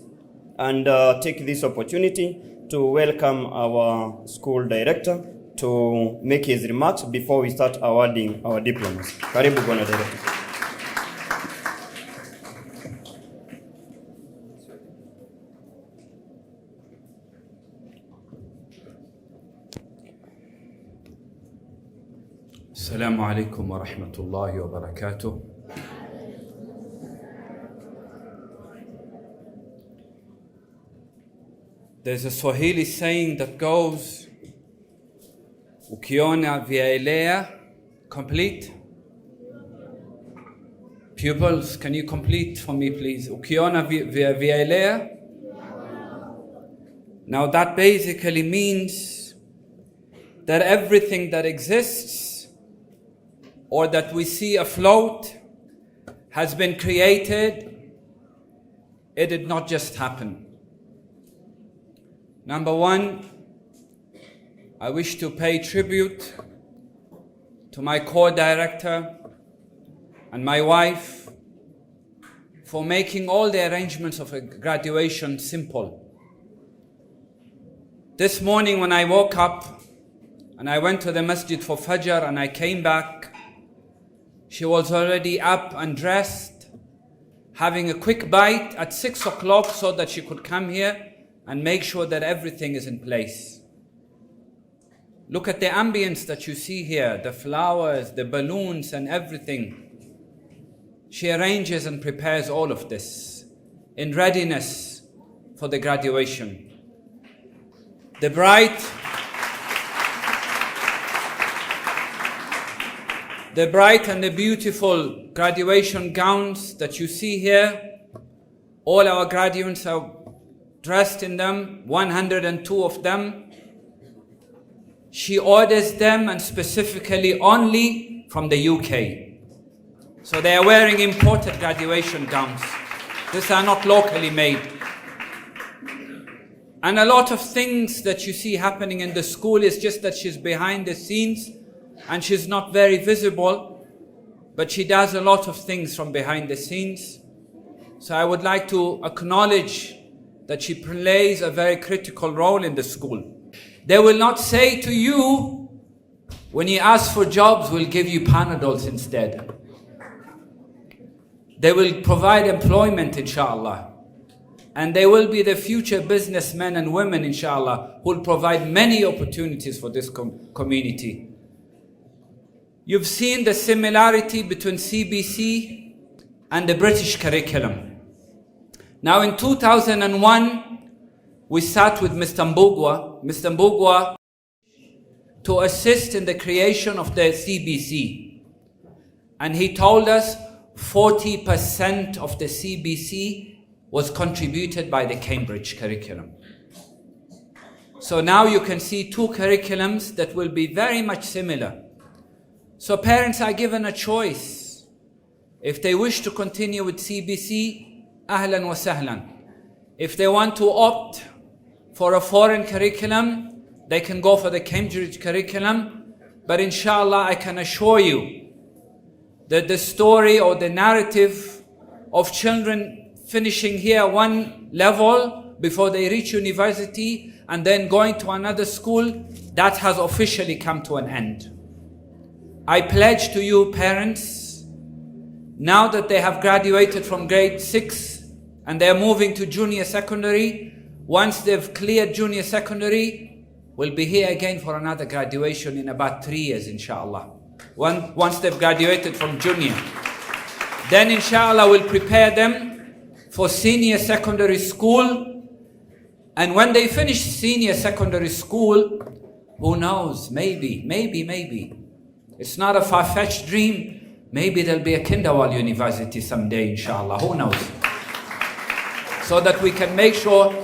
and take this opportunity to welcome our school director to make his remarks before we start awarding our diplomas. Karibu Bwana Director. Assalamu alaikum wa rahmatullahi wa barakatuh. There's a Swahili saying that goes, ukiona vyaelea, complete. Pupils, can you complete for me please? Ukiona vyaelea. Now that basically means that everything that exists or that we see afloat has been created. It did not just happen. Number one, I wish to pay tribute to my co-director and my wife for making all the arrangements of a graduation simple. This morning when I woke up and I went to the masjid for Fajr and I came back, she was already up and dressed, having a quick bite at 6 o'clock so that she could come here and make sure that everything is in place. Look at the ambience that you see here, the flowers, the balloons and everything. She arranges and prepares all of this in readiness for the graduation. The bright and the beautiful graduation gowns that you see here, all our graduates are dressed in them, 102 of them. She orders them, and specifically only from the UK. So they are wearing imported graduation gowns. These are not locally made. And a lot of things that you see happening in the school is just that she's behind the scenes and she's not very visible, but she does a lot of things from behind the scenes. So I would like to acknowledge that she plays a very critical role in the school. They will not say to you, when you ask for jobs, we'll give you Panadols instead. They will provide employment, inshallah. And they will be the future businessmen and women, inshallah, who will provide many opportunities for this community. You've seen the similarity between CBC and the British curriculum. Now in 2001, we sat with Mr. Mbugwa to assist in the creation of the CBC. And he told us 40% of the CBC was contributed by the Cambridge curriculum. So now you can see two curriculums that will be very much similar. So parents are given a choice. If they wish to continue with CBC, ahlan wa sahlan. If they want to opt for a foreign curriculum, they can go for the Cambridge curriculum. But inshallah, I can assure you that the story or the narrative of children finishing here one level before they reach university and then going to another school, that has officially come to an end. I pledge to you parents, now that they have graduated from grade 6 and they are moving to junior secondary, once they've cleared junior secondary, we'll be here again for another graduation in about 3 years, inshallah. Once they've graduated from junior. Then inshallah we'll prepare them for senior secondary school. And when they finish senior secondary school, who knows, maybe. It's not a far-fetched dream, Maybe there'll be a Kinderwal University someday, inshallah. Who knows? So that we can make sure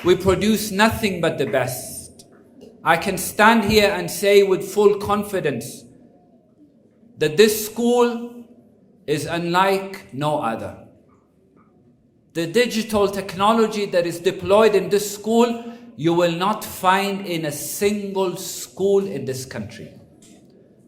we produce nothing but the best. I can stand here and say with full confidence that this school is unlike no other. The digital technology that is deployed in this school, you will not find in a single school in this country.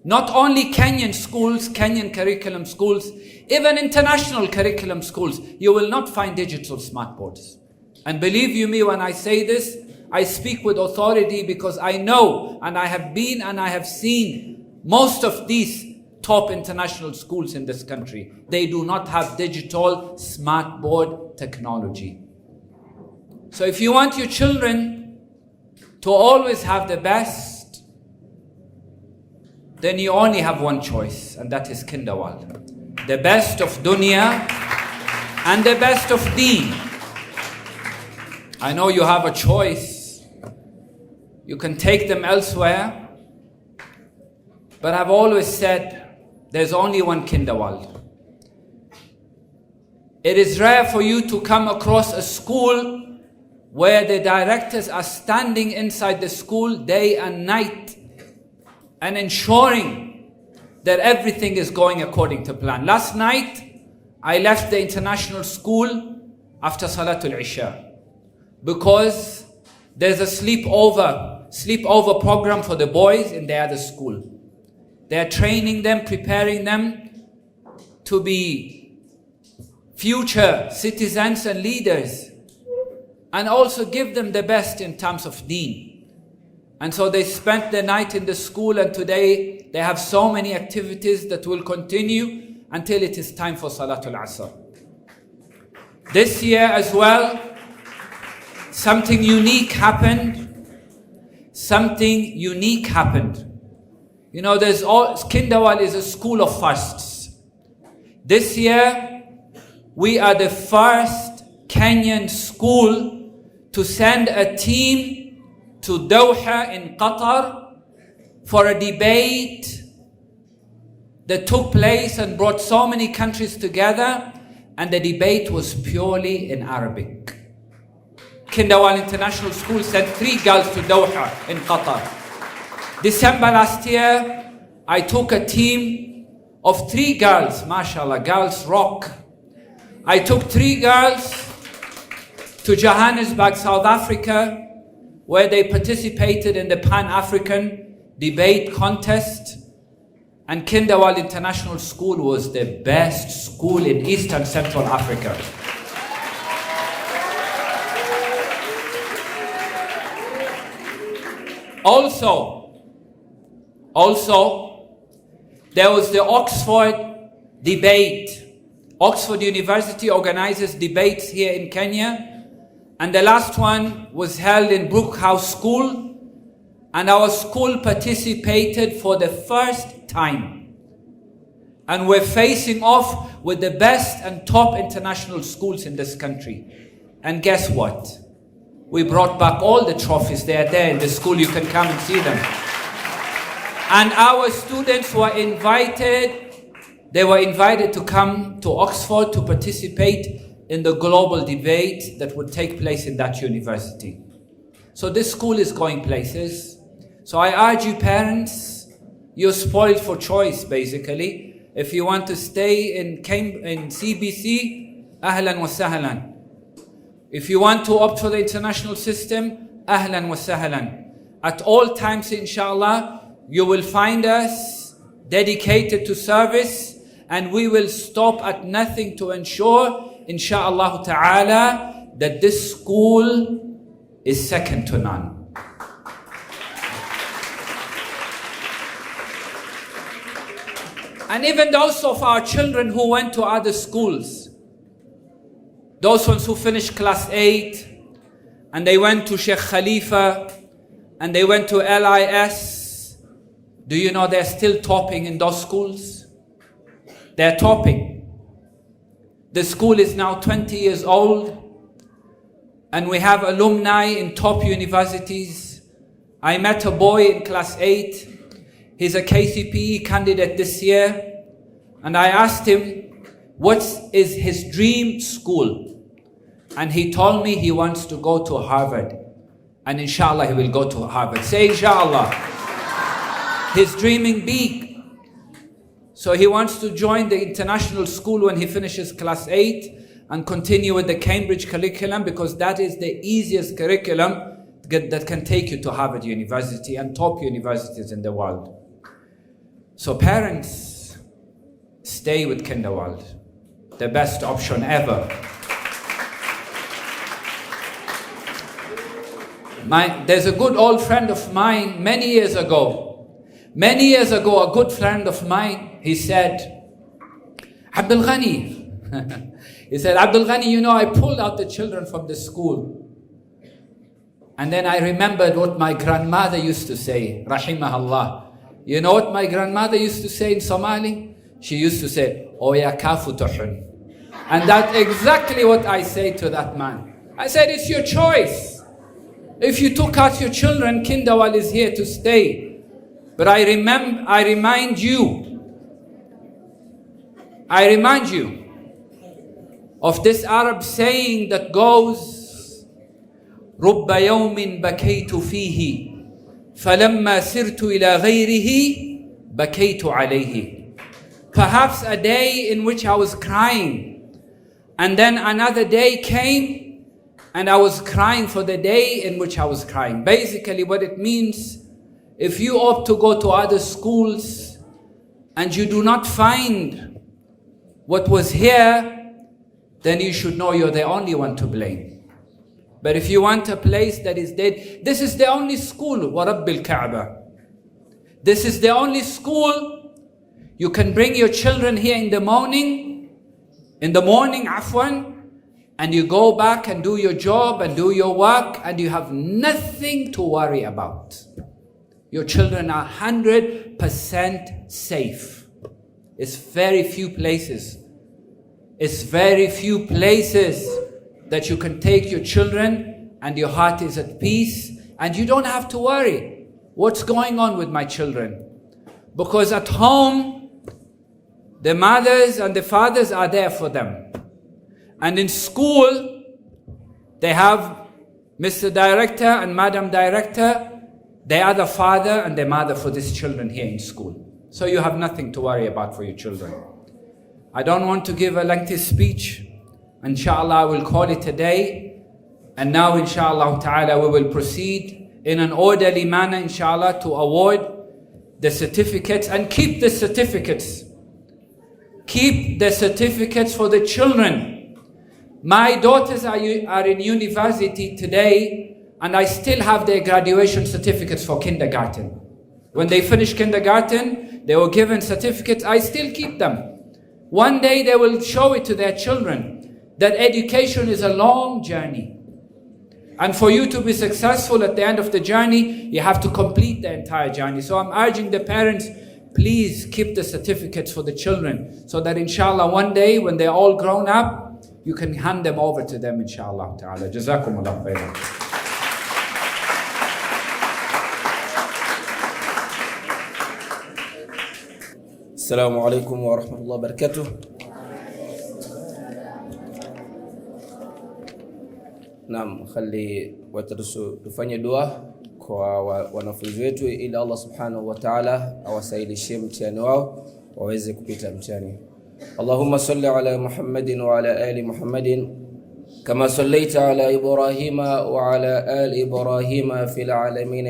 Not only Kenyan schools, Kenyan curriculum schools, even international curriculum schools, you will not find digital smart boards. And believe you me when I say this, I speak with authority because I know and I have been and I have seen most of these top international schools in this country. They do not have digital smart board technology. So if you want your children to always have the best, then you only have one choice, and that is Kinderwal. The best of dunya and the best of deen. I know you have a choice. You can take them elsewhere. But I've always said, there's only one Kinderwal. It is rare for you to come across a school where the directors are standing inside the school day and night and ensuring that everything is going according to plan. Last night, I left the international school after Salatul Isha because there's a sleepover program for the boys in the other school. They're training them, preparing them to be future citizens and leaders, and also give them the best in terms of deen. And so they spent the night in the school, and today they have so many activities that will continue until it is time for Salatul Asr. This year as well, something unique happened. You know, Kinderwal is a school of firsts. This year, we are the first Kenyan school to send a team to Doha in Qatar for a debate that took place and brought so many countries together, and the debate was purely in Arabic. Kinderwal International School sent 3 girls to Doha in Qatar. December last year, I took a team of 3 girls, mashallah, girls rock. I took 3 girls to Johannesburg, South Africa, where they participated in the Pan-African debate contest. And Kinderwal International School was the best school in Eastern Central Africa. Also, there was the Oxford debate. Oxford University organizes debates here in Kenya. And the last one was held in Brook House School. And our school participated for the first time. And we're facing off with the best and top international schools in this country. And guess what? We brought back all the trophies. They are there in the school. You can come and see them. And our students were invited. They were invited to come to Oxford to participate in the global debate that would take place in that university. So this school is going places. So I urge you parents, you're spoiled for choice basically. If you want to stay in CBC, ahlan wa sahlan. If you want to opt for the international system, ahlan wa sahlan. At all times, inshallah, you will find us dedicated to service, and we will stop at nothing to ensure, inshallah ta'ala, that this school is second to none. And even those of our children who went to other schools, those ones who finished class 8, and they went to Sheikh Khalifa, and they went to LIS, do you know they're still topping in those schools? They're topping. The school is now 20 years old, and we have alumni in top universities. I met a boy in class 8. He's a KCPE candidate this year, And I asked him, what is his dream school? And he told me he wants to go to Harvard. And inshallah, he will go to Harvard. Say inshallah. He's dreaming big. So he wants to join the international school when he finishes class 8 and continue with the Cambridge curriculum, because that is the easiest curriculum that can take you to Harvard University and top universities in the world. So parents, stay with Kinderworld. The best option ever. There's a good old friend of mine many years ago, a good friend of mine, he said, Abdul Ghani, he said, Abdul Ghani, you know, I pulled out the children from the school. And then I remembered what my grandmother used to say, rahimahullah. You know what my grandmother used to say in Somali? She used to say, Oya kafu tuhun. And that's exactly what I say to that man. I said, it's your choice. If you took out your children, Kinderworld is here to stay. But I remind you of this Arab saying that goes, رب يوم بكيت فيه فلما سرت إلى غيره بكيت عليه. Perhaps a day in which I was crying, and then another day came and I was crying for the day in which I was crying. Basically what it means, if you opt to go to other schools and you do not find what was here, then you should know you're the only one to blame. But if you want a place that is dead, this is the only school, وَرَبِّ الْكَعْبَةِ. This is the only school. You can bring your children here in the morning, and you go back and do your job and do your work, and you have nothing to worry about. Your children are 100% safe. It's very few places that you can take your children and your heart is at peace and you don't have to worry, what's going on with my children? Because at home, the mothers and the fathers are there for them. And in school, they have Mr. Director and Madam Director. They are the father and the mother for these children here in school. So you have nothing to worry about for your children. I don't want to give a lengthy speech. Inshallah, I will call it a day. And now, inshallah ta'ala, we will proceed in an orderly manner, inshallah, to award the certificates and keep the certificates. Keep the certificates for the children. My daughters are in university today, and I still have their graduation certificates for kindergarten. When they finish kindergarten, they were given certificates. I still keep them. One day they will show it to their children that education is a long journey. And for you to be successful at the end of the journey, you have to complete the entire journey. So I'm urging the parents, please keep the certificates for the children, so that inshallah one day when they're all grown up, you can hand them over to them, inshallah ta'ala. Jazakumullah khairan. Assalamu alaikum wa rahmatullahi wa barakatuh. Naam, khali tufanye dua kwa wanafunzi wetu ili Allah subhanahu wa ta'ala awasaidishie mtihani wao waweze kupita mtihani. Allahumma salli ala Muhammadin wa ala ali Muhammadin kama sallaita ala Ibrahima wa ala ali Ibrahima fil alamin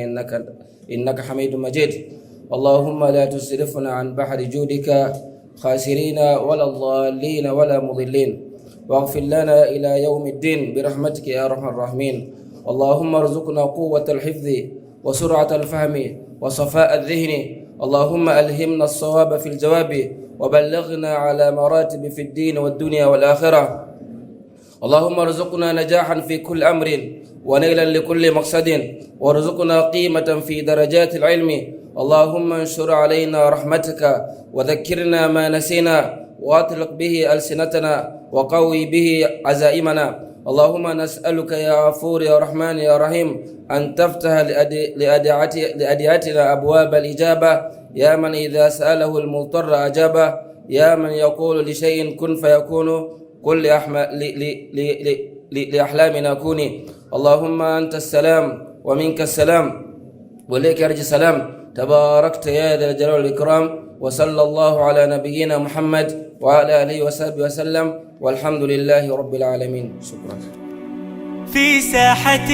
innaka Hamidum Majid. اللهم لا تصرفنا عن بحر جودك خاسرين ولا الضالين ولا مضلين واغفر لنا إلى يوم الدين برحمتك يا أرحم الراحمين. اللهم ارزقنا قوة الحفظ وسرعة الفهم وصفاء الذهن. اللهم ألهمنا الصواب في الجواب وبلغنا على مراتب في الدين والدنيا والآخرة. اللهم ارزقنا نجاحا في كل أمر ونيلا لكل مقصد وارزقنا قيمة في درجات العلم. اللهم انشر علينا رحمتك وذكرنا ما نسينا واطلق به ألسنتنا وقوي به عزائمنا. اللهم نسألك يا غفور يا رحمن يا رحيم أن تفتح لأدعيتنا أبواب الإجابة يا من إذا سأله المضطر أجابه يا من يقول لشيء كن فيكون قل لأحلامنا كوني. اللهم أنت السلام ومنك السلام وإليك يرجع السلام، تباركت يا ذا الجلال والإكرام. وصلى الله على نبينا محمد وعلى آله وصحبه وسلم، والحمد لله رب العالمين. شكرا. في ساحة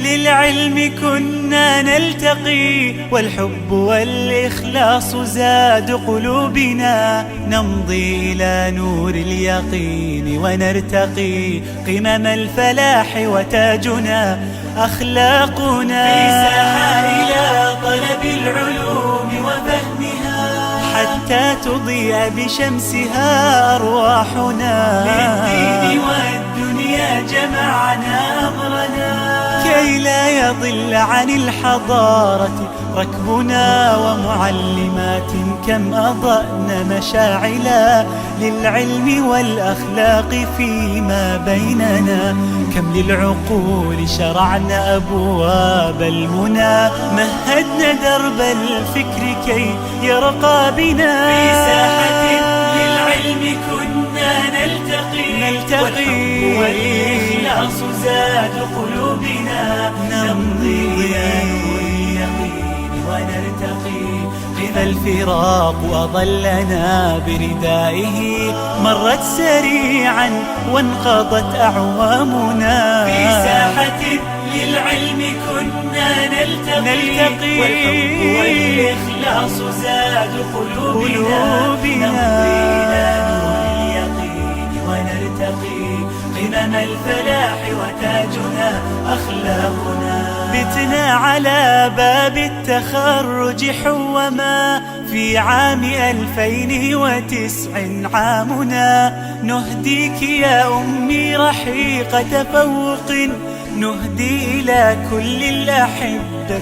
للعلم كنا نلتقي، والحب والإخلاص زاد قلوبنا، نمضي إلى نور اليقين ونرتقي قمم الفلاح وتاجنا أخلاقنا. في ساحة إلى طلب العلوم وفهمها حتى تضيء بشمسها أرواحنا، للدين والدنيا جمعنا أمرنا كي لا يضل عن الحضارة ركبنا، ومعلمات كم أضأن مشاعلا للعلم والأخلاق فيما بيننا، كم للعقول شرعنا أبواب المنى، مهدنا درب الفكر كي يرقى بنا. في ساحة للعلم كنا نلتقي والإخلاص زاد قلوبنا، نمضي إلى نور اليقين ونرتقي إذا الفراق أضلنا بردائه، مرت سريعا وانقضت أعوامنا. في ساحة للعلم كنا نلتقي والحب والإخلاص زاد قلوبنا، نمضي إلى نور اليقين ونرتقي قمم الفلاح وتاجنا أخلاقنا. بتنا على باب التخرج حوما في عام 2009 عامنا، نهديك يا أمي رحيق تفوق، نهدي إلى كل الأحبة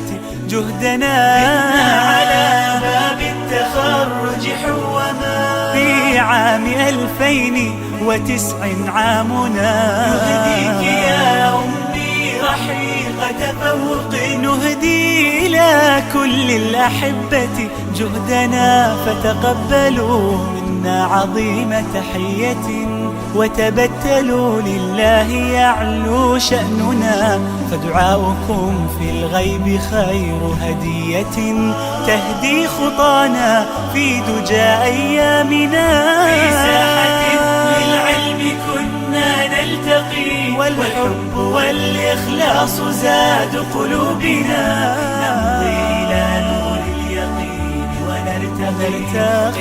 جهدنا. بتنا على باب التخرج حوما في عام 2009 عامنا، نهديك يا أمي رحيق تفوق، نهدي إلى كل الأحبة جهدنا، فتقبلوا منا عظيم تحية وتبتلوا لله يعلو شأننا، فدعاؤكم في الغيب خير هدية تهدي خطانا في دجى أيامنا. في ساحة للعلم كنا نلتقي والحب والإخلاص زاد قلوبنا، نمضي إلى نور اليقين ونرتقي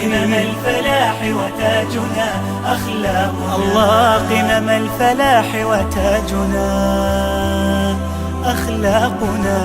قمم الفلاح وتاجنا أخلاقنا. الله قمم الفلاح وتاجنا أخلاقنا.